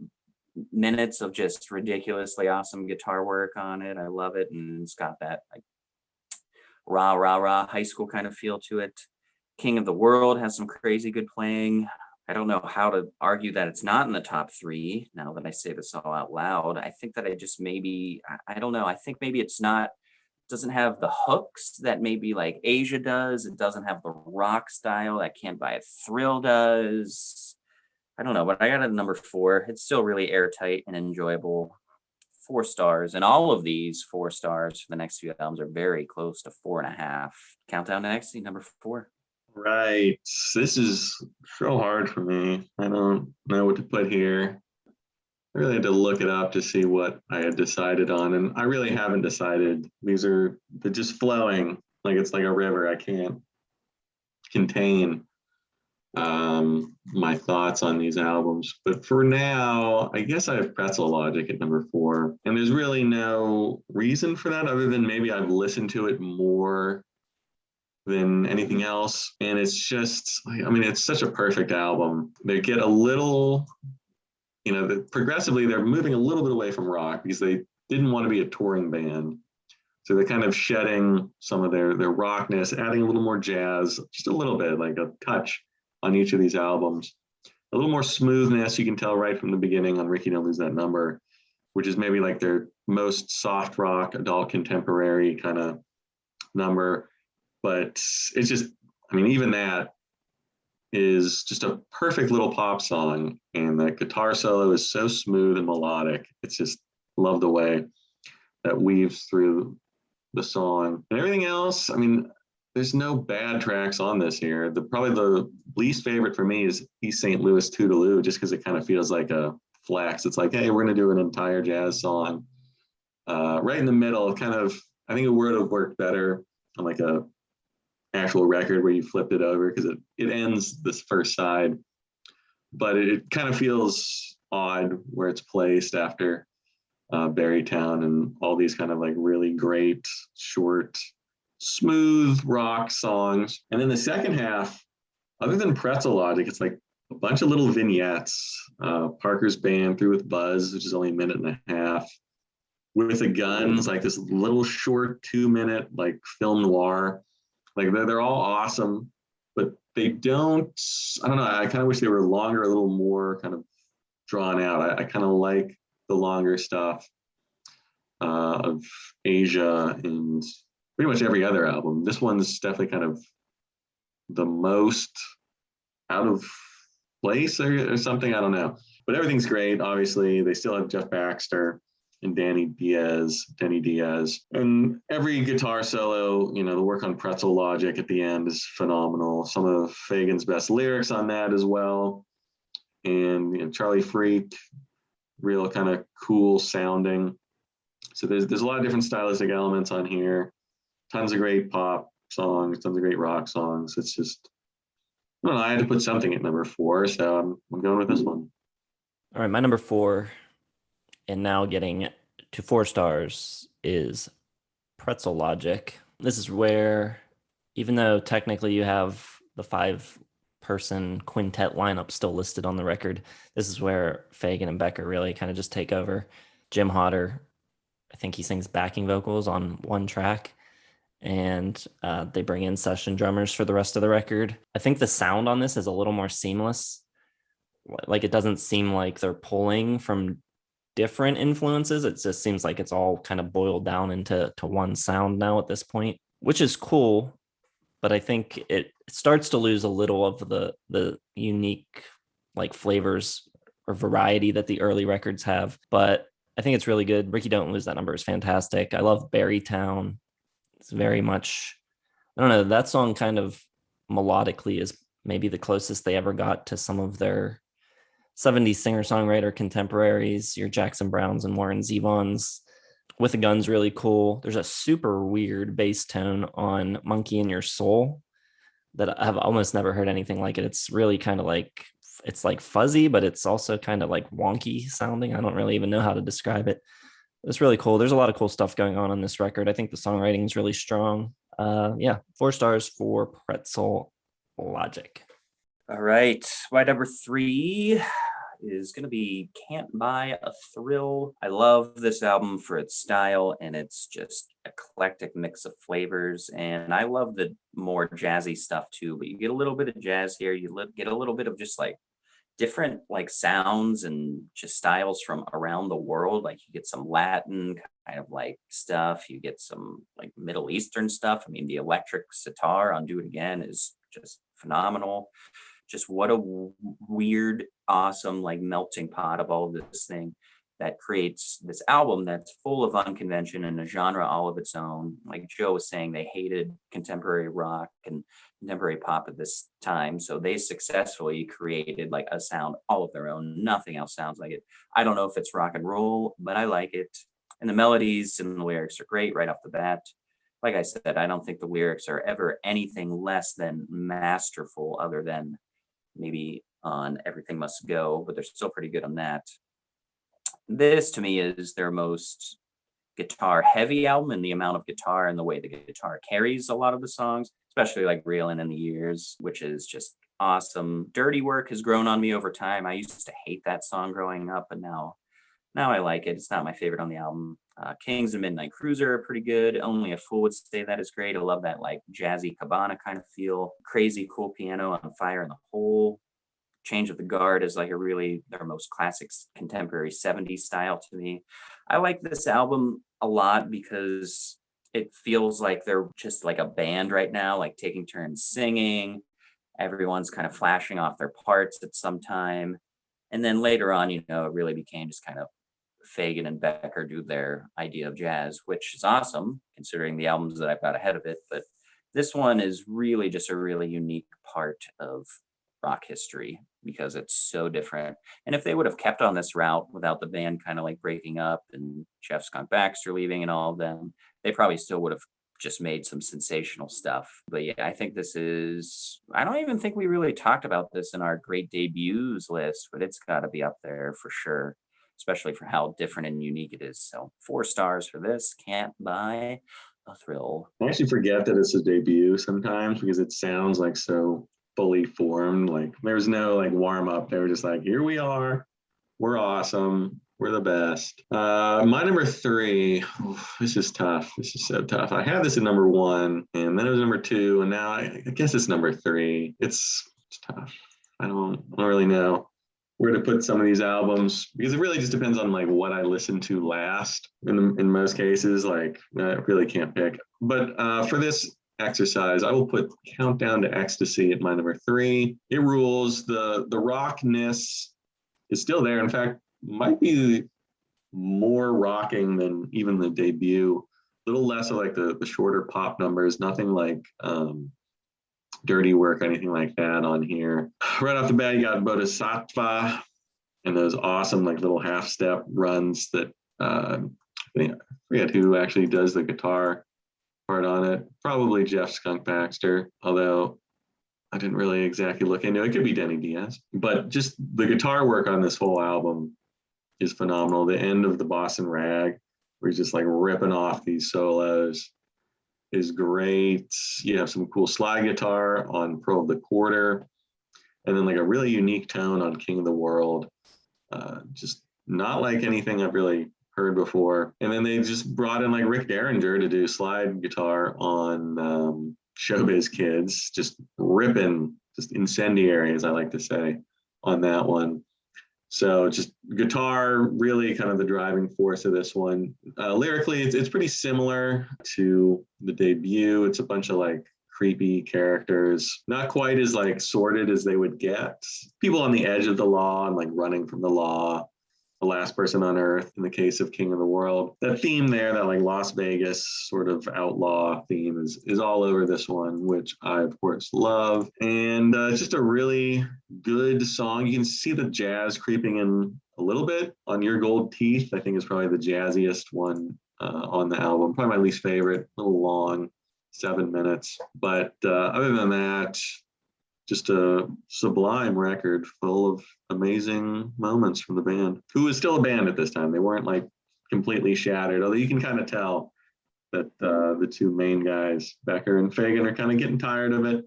A: minutes of just ridiculously awesome guitar work on it. I love it. And it's got that like rah, rah, rah high school kind of feel to it. King of the World has some crazy good playing. I don't know how to argue that it's not in the top 3 now that I say this all out loud. I think that I just maybe, I don't know. I think maybe it's not, doesn't have the hooks that maybe like Asia does. It doesn't have the rock style that Can't Buy a Thrill does. I don't know, but I got it at number 4. It's still really airtight and enjoyable. 4 stars. And all of these 4 stars for the next few albums are very close to 4.5. Countdown to Ecstasy, number 4.
C: Right. This is so hard for me. I don't know what to put here. I really had to look it up to see what I had decided on, and I really haven't decided. They're just flowing like it's like a river. I can't contain my thoughts on these albums. But for now, I guess I have Pretzel Logic at number 4, and there's really no reason for that other than maybe I've listened to it more than anything else, and it's just, I mean, it's such a perfect album. They get a little, progressively they're moving a little bit away from rock because they didn't want to be a touring band. So they're kind of shedding some of their rockness, adding a little more jazz, just a little bit, like a touch on each of these albums. A little more smoothness, you can tell right from the beginning on Ricky Don't Lose That Number, which is maybe like their most soft rock, adult contemporary kind of number. But it's just, I mean, even that is just a perfect little pop song. And the guitar solo is so smooth and melodic. It's just, love the way that weaves through the song. And everything else, I mean, there's no bad tracks on this here. Probably the least favorite for me is East St. Louis Toodaloo, just because it kind of feels like a flex. It's like, hey, we're going to do an entire jazz song. Right in the middle, I think it would have worked better on like a actual record where you flipped it over, because it ends this first side, but it kind of feels odd where it's placed after Berrytown and all these kind of like really great, short, smooth rock songs. And then the second half, other than Pretzel Logic, it's like a bunch of little vignettes. Parker's Band, Through with Buzz, which is only a minute and a half. With the Guns, like this little short 2-minute like film noir. Like they're all awesome, but they don't, I don't know, I kind of wish they were longer, a little more kind of drawn out. I kind of like the longer stuff of Asia and pretty much every other album. This one's definitely kind of the most out of place or something. I don't know. But everything's great. Obviously, they still have Jeff Baxter and Denny Diaz. And every guitar solo, the work on Pretzel Logic at the end is phenomenal. Some of Fagen's best lyrics on that as well. And Charlie Freak, real kind of cool sounding. So there's a lot of different stylistic elements on here. Tons of great pop songs, tons of great rock songs. It's just, I don't know, I had to put something at number 4, so I'm going with this one.
B: All right, my number 4, and now getting to 4 stars, is Pretzel Logic. This is where, even though technically you have the 5-person quintet lineup still listed on the record, this is where Fagen and Becker really kind of just take over. Jim Hodder, I think he sings backing vocals on one track, and they bring in session drummers for the rest of the record. I think the sound on this is a little more seamless. Like, it doesn't seem like they're pulling from different influences. It just seems like it's all kind of boiled down into one sound now at this point, which is cool. But I think it starts to lose a little of the unique like flavors or variety that the early records have. But I think it's really good. Ricky Don't Lose That Number is fantastic. I love Berrytown. It's very much, I don't know, that song kind of melodically is maybe the closest they ever got to some of their 70s singer-songwriter contemporaries, your Jackson Browns and Warren Zevons. With the Guns, really cool. There's a super weird bass tone on Monkey in Your Soul that I've almost never heard anything like it. It's really kind of like, it's like fuzzy, but it's also kind of like wonky sounding. I don't really even know how to describe it. It's really cool. There's a lot of cool stuff going on this record. I think the songwriting is really strong. 4 stars for Pretzel Logic.
A: All right. My number 3 is going to be Can't Buy a Thrill. I love this album for its style and its just eclectic mix of flavors. And I love the more jazzy stuff too, but you get a little bit of jazz here. You get a little bit of just like different like sounds and just styles from around the world. Like you get some Latin kind of like stuff. You get some like Middle Eastern stuff. I mean, the electric sitar on Do It Again is just phenomenal. Just what a weird, awesome, like melting pot of all of this thing that creates this album that's full of unconvention and a genre all of its own. Like Joe was saying, they hated contemporary rock and contemporary pop at this time. So they successfully created like a sound all of their own. Nothing else sounds like it. I don't know if it's rock and roll, but I like it. And the melodies and the lyrics are great right off the bat. Like I said, I don't think the lyrics are ever anything less than masterful, other than maybe on Everything Must Go, but they're still pretty good on that. This to me is their most guitar heavy album in the amount of guitar and the way the guitar carries a lot of the songs, especially like Reelin' in the Years, which is just awesome. Dirty Work has grown on me over time. I used to hate that song growing up, but now I like it. It's not my favorite on the album. Kings and Midnight Cruiser are pretty good. Only a Fool Would Say That is great. I love that like jazzy cabana kind of feel. Crazy Cool Piano on Fire in the Hole. Change of the Guard is like their most classic contemporary 70s style to me. I like this album a lot because it feels like they're just like a band right now, like taking turns singing. Everyone's kind of flashing off their parts at some time. And then later on, it really became just kind of Fagen and Becker do their idea of jazz, which is awesome considering the albums that I've got ahead of it. But This one is really just a really unique part of rock history because it's so different. And if they would have kept on this route without the band kind of like breaking up and Jeff Skunk Baxter leaving and all of them, they probably still would have just made some sensational stuff. But yeah, I think this is, I don't even think we really talked about this in our great debuts list, but it's got to be up there for sure, especially for how different and unique it is. So 4 stars for this. Can't buy a thrill.
C: I actually forget that it's a debut sometimes because it sounds like so fully formed. Like there's no like warm up. They were just like, here we are. We're awesome. We're the best. My number 3. This is tough. This is so tough. I had this at number 1, and then it was number 2, and now I guess it's number 3. It's tough. I don't really know where to put some of these albums because it really just depends on like what I listen to last. In most cases, like I really can't pick. But for this exercise, I will put Countdown to Ecstasy at my number 3. It rules. The rockness is still there. In fact, might be more rocking than even the debut. A little less of like the shorter pop numbers, nothing like dirty work or anything like that on here. Right off the bat, you got Bodhisattva and those awesome like little half step runs that I forget who actually does the guitar part on it. Probably Jeff Skunk Baxter, although I didn't really exactly look into it. It could be Denny Diaz, but just the guitar work on this whole album is phenomenal. The end of the Boston Rag, where he's just like ripping off these solos, is great. You have some cool slide guitar on Pearl of the Quarter, and then like a really unique tone on King of the World. Just not like anything I've really heard before. And then they just brought in like Rick Derringer to do slide guitar on Showbiz Kids, just ripping, just incendiary, as I like to say, on that one. So just guitar, really kind of the driving force of this one. Lyrically, it's pretty similar to the debut. It's a bunch of like creepy characters, not quite as like sorted as they would get. People on the edge of the law and like running from the law. The last person on earth in the case of King of the World. That theme there, that like Las Vegas sort of outlaw theme is all over this one, which I of course love. And it's just a really good song. You can see the jazz creeping in a little bit on Your Gold Teeth. I think is probably the jazziest one on the album. Probably my least favorite, a little long, 7 minutes. But other than that, just a sublime record full of amazing moments from the band, who was still a band at this time. They weren't like completely shattered, although you can kind of tell that the 2 main guys, Becker and Fagen, are kind of getting tired of it.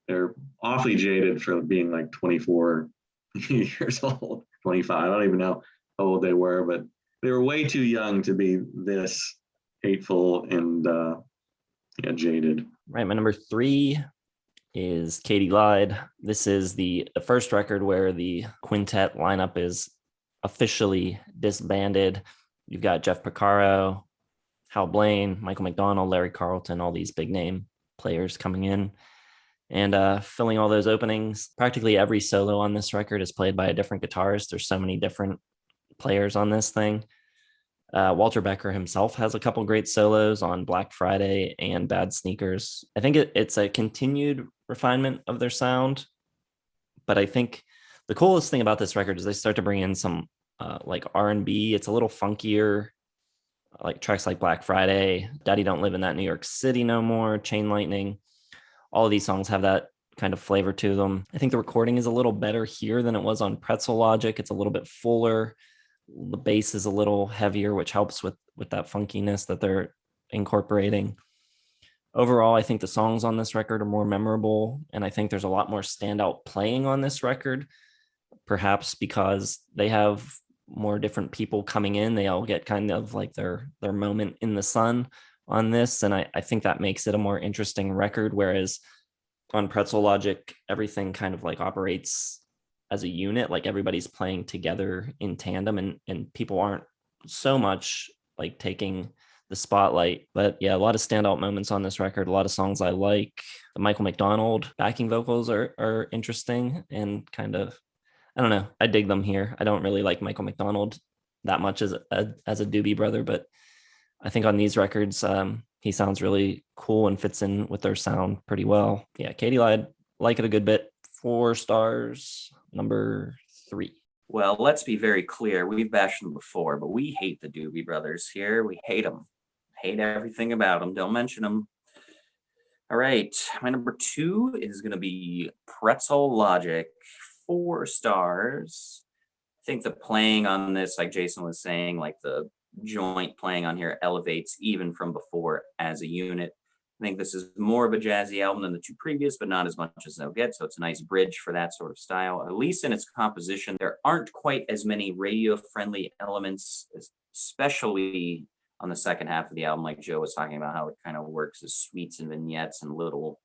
C: They're awfully jaded for being like 24 years old, 25. I don't even know how old they were, but they were way too young to be this hateful and jaded.
B: Right, my number 3 is Katy Lied. This is the first record where the quintet lineup is officially disbanded. You've got Jeff Porcaro, Hal Blaine, Michael McDonald, Larry Carlton, all these big name players coming in and filling all those openings. Practically every solo on this record is played by a different guitarist. There's so many different players on this thing. Walter Becker himself has a couple great solos on Black Friday and Bad Sneakers. I think it's a continued refinement of their sound, but I think the coolest thing about this record is they start to bring in some like R&B. It's a little funkier, like tracks like Black Friday, Daddy Don't Live in That New York City No More, Chain Lightning. All of these songs have that kind of flavor to them. I think the recording is a little better here than it was on Pretzel Logic. It's a little bit fuller. The bass is a little heavier, which helps with that funkiness that they're incorporating. Overall, I think the songs on this record are more memorable, and I think there's a lot more standout playing on this record, perhaps because they have more different people coming in. They all get kind of like their moment in the sun on this, and I think that makes it a more interesting record, whereas on Pretzel Logic, everything kind of like operates as a unit, like everybody's playing together in tandem, and people aren't so much like taking the spotlight. But yeah, a lot of standout moments on this record, a lot of songs I like. The Michael McDonald backing vocals are interesting and kind of, I don't know, I dig them here. I don't really like Michael McDonald that much as a Doobie Brother, but I think on these records, he sounds really cool and fits in with their sound pretty well. Yeah, Katy Lied, like it a good bit. 4 stars, number 3.
A: Well, let's be very clear. We've bashed them before, but we hate the Doobie Brothers here. We hate them. Hate everything about them. Don't mention them. All right. My number 2 is going to be Pretzel Logic. 4 stars. I think the playing on this, like Jason was saying, like the joint playing on here elevates even from before as a unit. I think this is more of a jazzy album than the 2 previous, but not as much as they'll get. So it's a nice bridge for that sort of style. At least in its composition, there aren't quite as many radio-friendly elements, especially on the second half of the album, like Joe was talking about, how it kind of works as suites and vignettes and little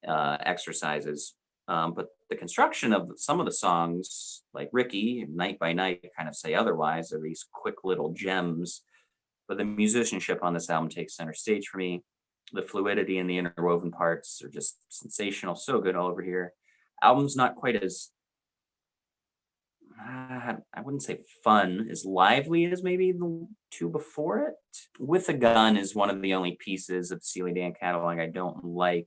A: exercises. But the construction of some of the songs, like Ricky, Night by Night, kind of say otherwise, are these quick little gems. But the musicianship on this album takes center stage for me. The fluidity and the interwoven parts are just sensational. So good all over here. Album's not quite as, I wouldn't say fun, as lively as maybe the 2 before it. With a Gun is one of the only pieces of Steely Dan catalog I don't like.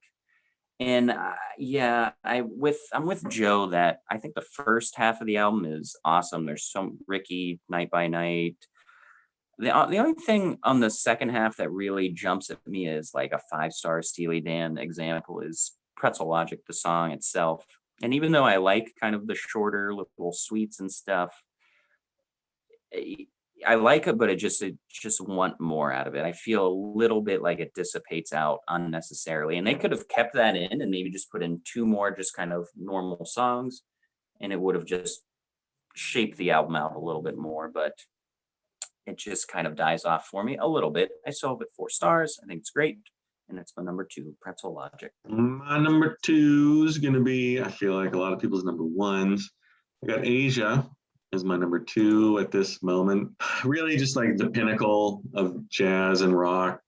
A: And yeah, I'm with Joe that I think the first half of the album is awesome. There's some Ricky, Night by Night. The only thing on the second half that really jumps at me is like a 5-star Steely Dan example is Pretzel Logic, the song itself. And even though I like kind of the shorter little suites and stuff, I like it, but it just want more out of it. I feel a little bit like it dissipates out unnecessarily. And they could have kept that in and maybe just put in 2 more just kind of normal songs, and it would have just shaped the album out a little bit more. But it just kind of dies off for me a little bit. I still have it 4 stars. I think it's great. And it's my number 2, Pretzel Logic.
C: My number 2 is going to be, I feel like a lot of people's number 1s. I got Asia as my number 2 at this moment. Really just like the pinnacle of jazz and rock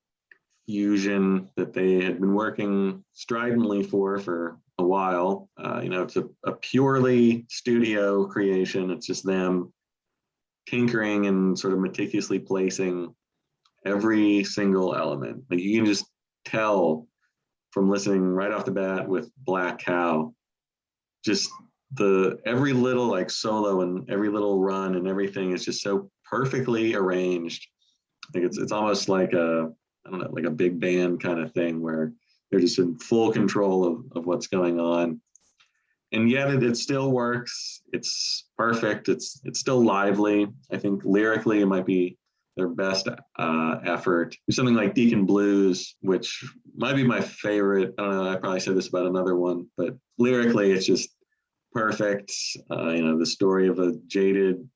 C: fusion that they had been working stridently for a while. It's a purely studio creation. It's just them tinkering and sort of meticulously placing every single element. Like you can just tell from listening right off the bat with Black Cow, just every little like solo and every little run and everything is just so perfectly arranged. Like it's almost like like a big band kind of thing where they're just in full control of what's going on. And yet it still works. It's perfect. It's still lively. I think lyrically it might be their best effort. Something like Deacon Blues, which might be my favorite. I don't know, I probably said this about another one, but lyrically it's just perfect. The story of a jaded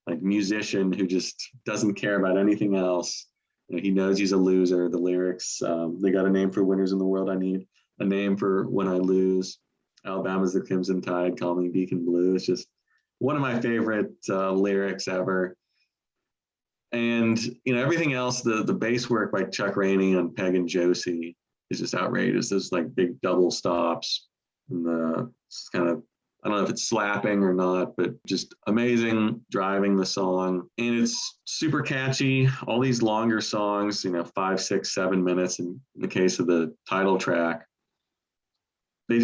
C: like musician who just doesn't care about anything else. He knows he's a loser. The lyrics, they got a name for winners in the world. I need a name for when I lose. Alabama's the Crimson Tide, call me Deacon Blue. It's just one of my favorite lyrics ever. And everything else, the bass work by Chuck Rainey on Peg and Josie is just outrageous. There's like big double stops and it's kind of, I don't know if it's slapping or not, but just amazing driving the song. And it's super catchy. All these longer songs, 5, 6, 7 minutes in the case of the title track. They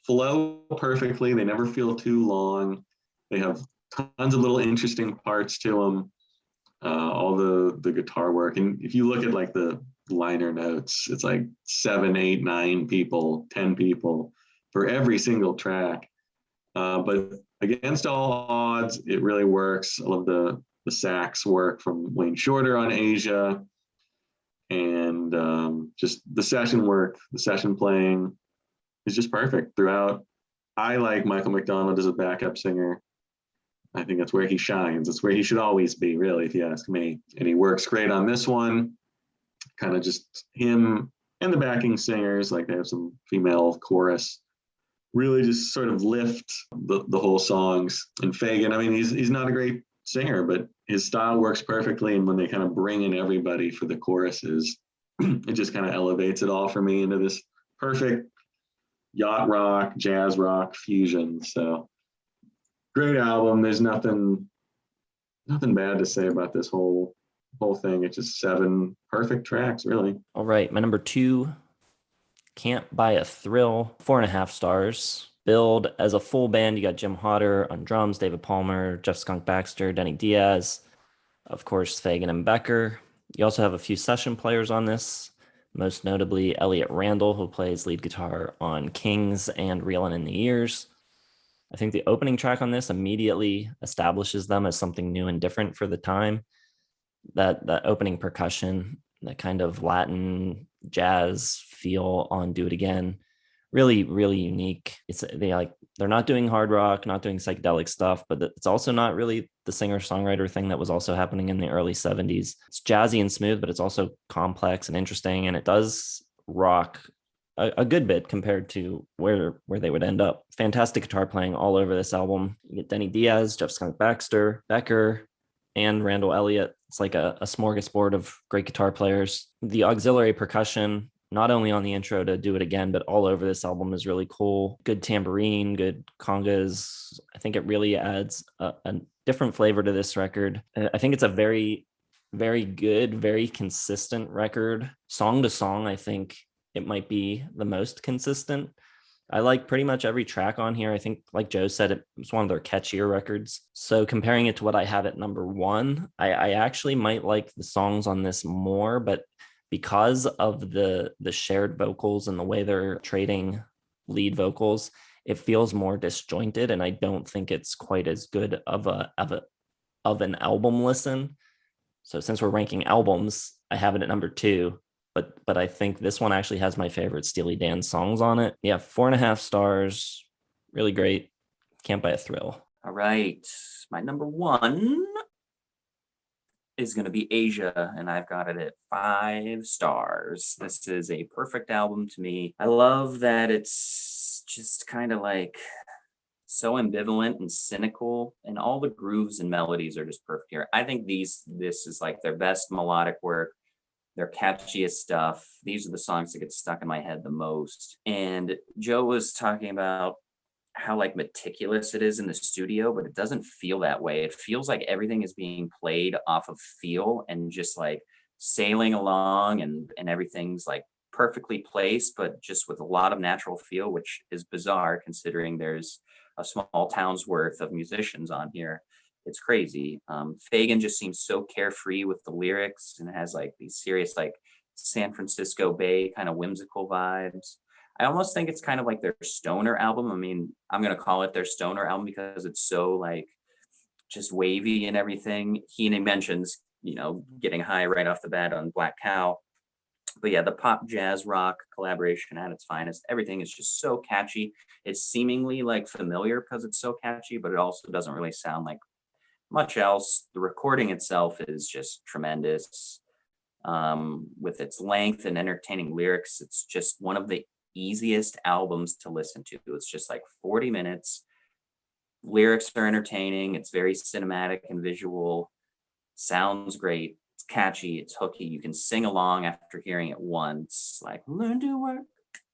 C: flow perfectly. They never feel too long. They have tons of little interesting parts to them. All the guitar work. And if you look at like the liner notes, it's like 7, 8, 9 people, 10 people for every single track. But against all odds, it really works. I love the sax work from Wayne Shorter on Asia. And just the session work, the session playing is just perfect throughout. I like Michael McDonald as a backup singer. I think that's where he shines. That's where he should always be, really, if you ask me. And he works great on this one. Kind of just him and the backing singers, like they have some female chorus, really just sort of lift the whole songs. And Fagen, I mean, he's not a great singer, but his style works perfectly. And when they kind of bring in everybody for the choruses, it just kind of elevates it all for me into this perfect yacht rock, jazz rock fusion. So great album. There's nothing bad to say about this whole whole thing. It's just 7 perfect tracks, really.
B: All right, my number 2, Can't Buy a Thrill, 4.5 stars. Billed as a full band, you got Jim Hodder on drums, David Palmer, Jeff Skunk Baxter, Denny Diaz, of course, Fagen and Becker. You also have a few session players on this, most notably Elliot Randall, who plays lead guitar on Kings and Reelin' in the Years. I think the opening track on this immediately establishes them as something new and different for the time. That opening percussion, that kind of Latin jazz feel on Do It Again, really, really unique. They're not doing hard rock, not doing psychedelic stuff, but it's also not really the singer-songwriter thing that was also happening in the early 70s. It's jazzy and smooth, but it's also complex and interesting, and it does rock a good bit compared to where they would end up. Fantastic guitar playing all over this album. You get Denny Diaz, Jeff Skunk Baxter, Becker, and Randall Elliott. It's like a smorgasbord of great guitar players. The auxiliary percussion, not only on the intro to Do It Again, but all over this album is really cool. Good tambourine, good congas. I think it really adds a different flavor to this record. I think it's a very, very good, very consistent record. Song to song, I think it might be the most consistent. I like pretty much every track on here. I think, like Joe said, it was one of their catchier records. So comparing it to what I have at number 1, I actually might like the songs on this more, but because of the shared vocals and the way they're trading lead vocals, it feels more disjointed, and I don't think it's quite as good of an album listen. So since we're ranking albums, I have it at number 2. But I think this one actually has my favorite Steely Dan songs on it. Yeah, 4.5 stars. Really great. Can't Buy a Thrill.
A: All right. My number 1 is going to be Asia, and I've got it at 5 stars. This is a perfect album to me. I love that it's just kind of like so ambivalent and cynical, and all the grooves and melodies are just perfect here. I think this is like their best melodic work, their catchiest stuff. These are the songs that get stuck in my head the most. And Joe was talking about how like meticulous it is in the studio, but it doesn't feel that way. It feels like everything is being played off of feel and just like sailing along, and everything's like perfectly placed, but just with a lot of natural feel, which is bizarre considering there's a small town's worth of musicians on here. It's crazy. Fagen just seems so carefree with the lyrics, and it has like these serious, like San Francisco Bay kind of whimsical vibes. I almost think it's kind of like their stoner album. I mean, I'm going to call it their stoner album because it's so like just wavy and everything. He mentions, getting high right off the bat on Black Cow. But yeah, the pop jazz rock collaboration at its finest. Everything is just so catchy. It's seemingly like familiar because it's so catchy, but it also doesn't really sound like much else. The recording itself is just tremendous. With its length and entertaining lyrics, it's just one of the easiest albums to listen to. It's just like 40 minutes. Lyrics are entertaining. It's very cinematic and visual. Sounds great. It's catchy. It's hooky. You can sing along after hearing it once. Like, learn to work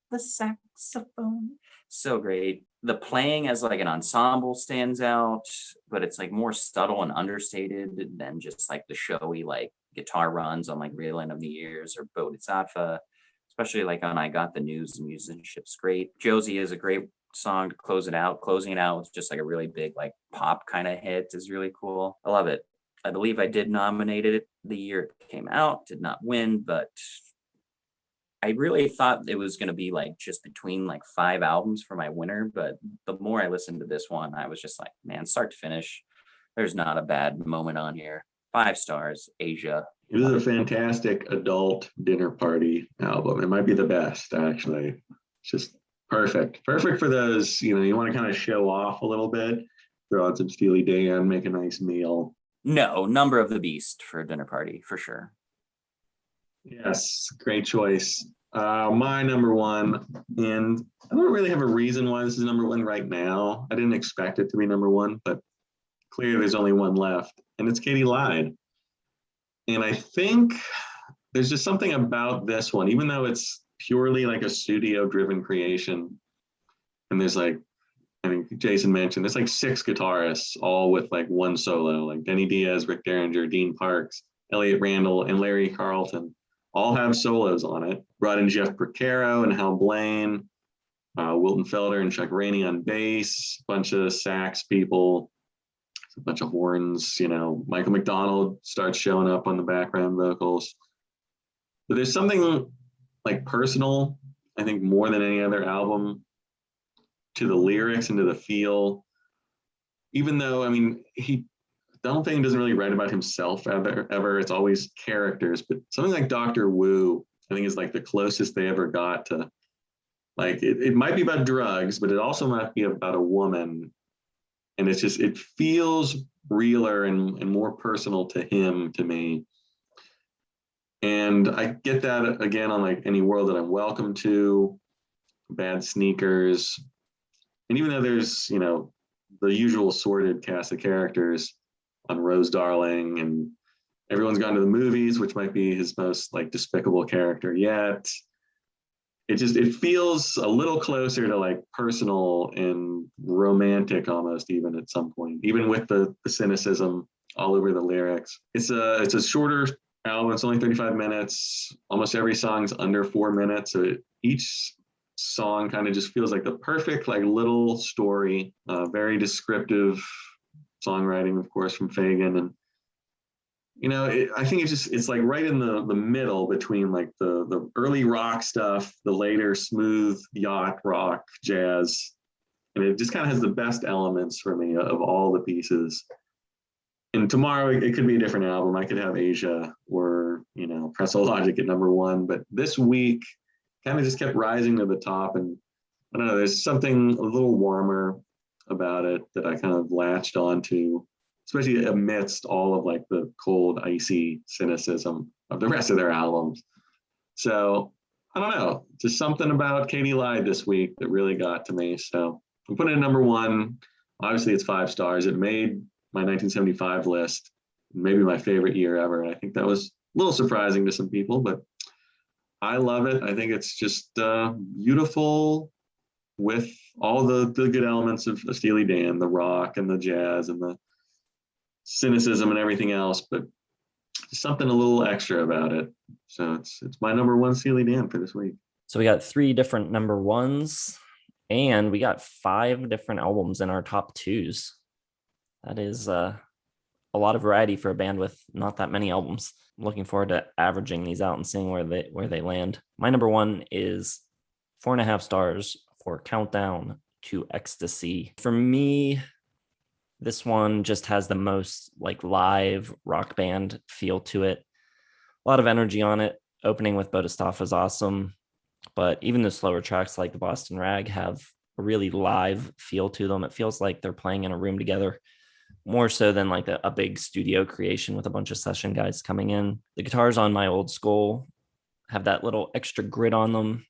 A: the saxophone. So great. The playing as like an ensemble stands out, but it's like more subtle and understated than just like the showy like guitar runs on like Reelin' of the Years or Bodhisattva, especially like on I Got the News. The musicianship's great. Josie is a great song to close it out. Closing it out with just like a really big like pop kind of hit is really cool. I love it. I believe I did nominate it the year it came out, did not win, but I really thought it was going to be like just between like 5 albums for my winner. But the more I listened to this one, I was just like, man, start to finish, there's not a bad moment on here. 5 stars, Asia.
C: It is a fantastic adult dinner party album. It might be the best, actually. It's just perfect. Perfect for those, you want to kind of show off a little bit, throw on some Steely Dan, make a nice meal.
A: No, Number of the Beast for a dinner party, for sure.
C: Yes, great choice. My number 1, and I don't really have a reason why this is number 1 right now. I didn't expect it to be number 1, but clearly there's only one left, and it's Katy Lied. And I think there's just something about this one, even though it's purely like a studio-driven creation, and there's like, I think Jason mentioned, there's like 6 guitarists, all with like one solo, like Denny Diaz, Rick Derringer, Dean Parks. Elliot Randall, and Larry Carlton all have solos on it. Brought in Jeff Porcaro and Hal Blaine, Wilton Felder and Chuck Rainey on bass, a bunch of sax people, a bunch of horns. Michael McDonald starts showing up on the background vocals. But there's something like personal, I think, more than any other album, to the lyrics and to the feel. Even though, Donald Fagen doesn't really write about himself ever. It's always characters. But something like Dr. Wu, I think, is like the closest they ever got to, like, it might be about drugs, but it also might be about a woman. And it's just, it feels realer and more personal to him, to me. And I get that again on like Any World That I'm Welcome To, Bad Sneakers. And even though there's, the usual sordid cast of characters on Rose Darling, and Everyone's Gone to the Movies, which might be his most like despicable character yet, it feels a little closer to like personal and romantic almost, even at some point, even with the cynicism all over the lyrics. It's a shorter album. It's only 35 minutes. Almost every song's under 4 minutes. So each song kind of just feels like the perfect like little story. Very descriptive songwriting, of course, from Fagen. And I think it's like right in the middle between like the early rock stuff, the later smooth yacht rock jazz, and it just kind of has the best elements for me of all the pieces. And tomorrow it could be a different album. I could have Asia or Pretzel Logic at number one, but this week kind of just kept rising to the top. And I don't know, there's something a little warmer about it that I kind of latched onto, especially amidst all of like the cold, icy cynicism of the rest of their albums. So I don't know, just something about Katy Lied this week that really got to me. So I'm putting it at number one. Obviously it's 5 stars. It made my 1975 list, maybe my favorite year ever. And I think that was a little surprising to some people, but I love it. I think it's just beautiful with all the good elements of Steely Dan, the rock and the jazz and the cynicism and everything else, but something a little extra about it. So it's my number one Steely Dan for this week.
B: So we got 3 different number ones, and we got 5 different albums in our top 2s. That is a lot of variety for a band with not that many albums. I'm looking forward to averaging these out and seeing where they land. My number one is 4.5 stars for Countdown to Ecstasy. For me, this one just has the most like live rock band feel to it. A lot of energy on it. Opening with Bodhisattva is awesome, but even the slower tracks like the Boston Rag have a really live feel to them. It feels like they're playing in a room together, more so than like a big studio creation with a bunch of session guys coming in. The guitars on My Old Skull have that little extra grit on them.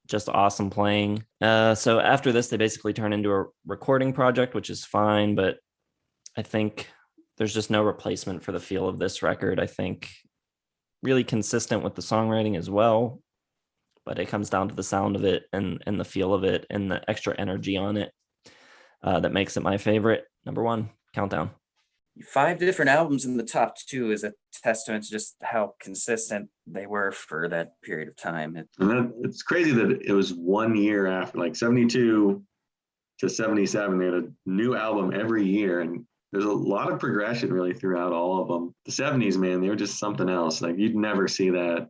B: Just awesome playing. So after this, they basically turn into a recording project, which is fine, but I think there's just no replacement for the feel of this record. I think really consistent with the songwriting as well, but it comes down to the sound of it and the feel of it and the extra energy on it that makes it my favorite. Number one, Countdown.
A: 5 different albums in the top 2 is a testament to just how consistent they were for that period of time.
C: And then it's crazy that it was 1 year after, like 72 to 77, they had a new album every year. And there's a lot of progression really throughout all of them. The 70s, man, they were just something else. Like you'd never see that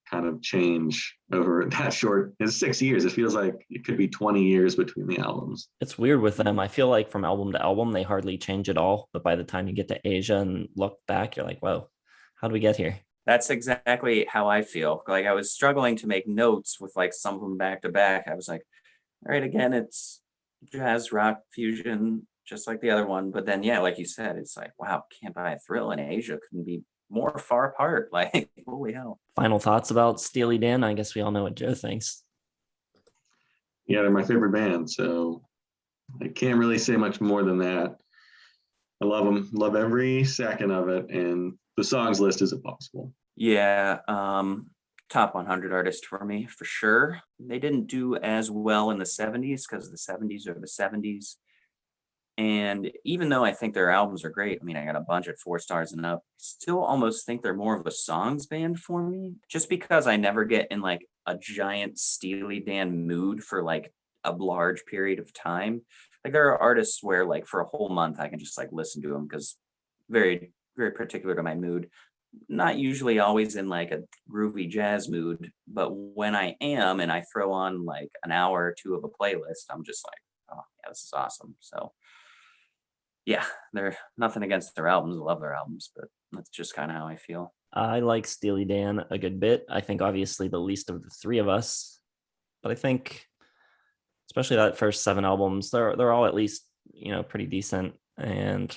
C: kind of change over that short. It's 6 years. It feels like it could be 20 years between the albums.
B: It's weird with them. I feel like from album to album, they hardly change at all. But by the time you get to Asia and look back, you're like, whoa, how do we get here?
A: That's exactly how I feel. Like I was struggling to make notes with like some of them back to back. I was like, all right, again, it's jazz rock fusion, just like the other one. But then, yeah, like you said, it's like, wow, Can't Buy a Thrill and Asia couldn't be more far apart. Like, holy hell.
B: Final thoughts about Steely Dan? I guess we all know what Joe thinks.
C: Yeah, they're my favorite band, so I can't really say much more than that. I love them, love every second of it, and the songs list is impossible.
A: Yeah, top 100 artist for me, for sure. They didn't do as well in the 70s because the 70s are the 70s. And even though I think their albums are great, I mean, I got a bunch at 4 stars and up, still almost think they're more of a songs band for me, just because I never get in like a giant Steely Dan mood for like a large period of time. Like there are artists where like for a whole month I can just like listen to them because very, very particular to my mood. Not usually always in like a groovy jazz mood, but when I am and I throw on like an hour or two of a playlist, I'm just like, oh yeah, this is awesome. So yeah, they're nothing against their albums. I love their albums, but that's just kind of how I feel.
B: I like Steely Dan a good bit. I think obviously the least of the three of us, but I think especially that first 7 albums, they're all at least, you know, pretty decent. And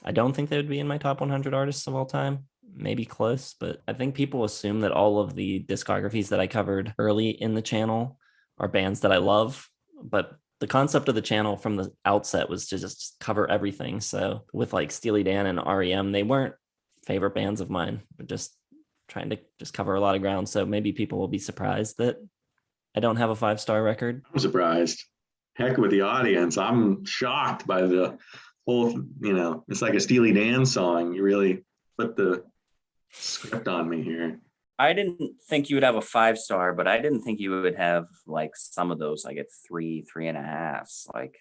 B: I don't think they would be in my top 100 artists of all time. Maybe close, but I think people assume that all of the discographies that I covered early in the channel are bands that I love, but the concept of the channel from the outset was to just cover everything. So with like Steely Dan and REM, they weren't favorite bands of mine, but just trying to just cover a lot of ground. So maybe people will be surprised that I don't have a 5-star record.
C: I'm surprised. Heck with the audience. I'm shocked by the whole, you know, it's like a Steely Dan song. You really put the script on me here.
A: I didn't think you would have a 5-star, but I didn't think you would have like some of those like at 3.5s. Like,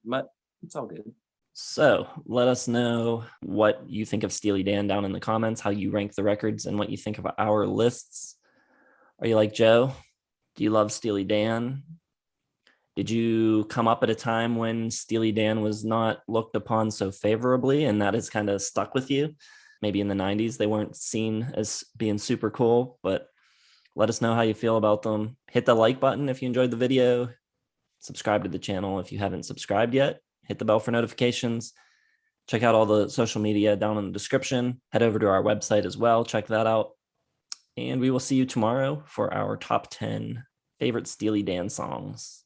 A: but it's all good.
B: So let us know what you think of Steely Dan down in the comments, how you rank the records, and what you think of our lists. Are you like Joe? Do you love Steely Dan? Did you come up at a time when Steely Dan was not looked upon so favorably and that has kind of stuck with you? Maybe in the 90s, they weren't seen as being super cool, but let us know how you feel about them. Hit the like button if you enjoyed the video. Subscribe to the channel if you haven't subscribed yet. Hit the bell for notifications. Check out all the social media down in the description. Head over to our website as well. Check that out. And we will see you tomorrow for our top 10 favorite Steely Dan songs.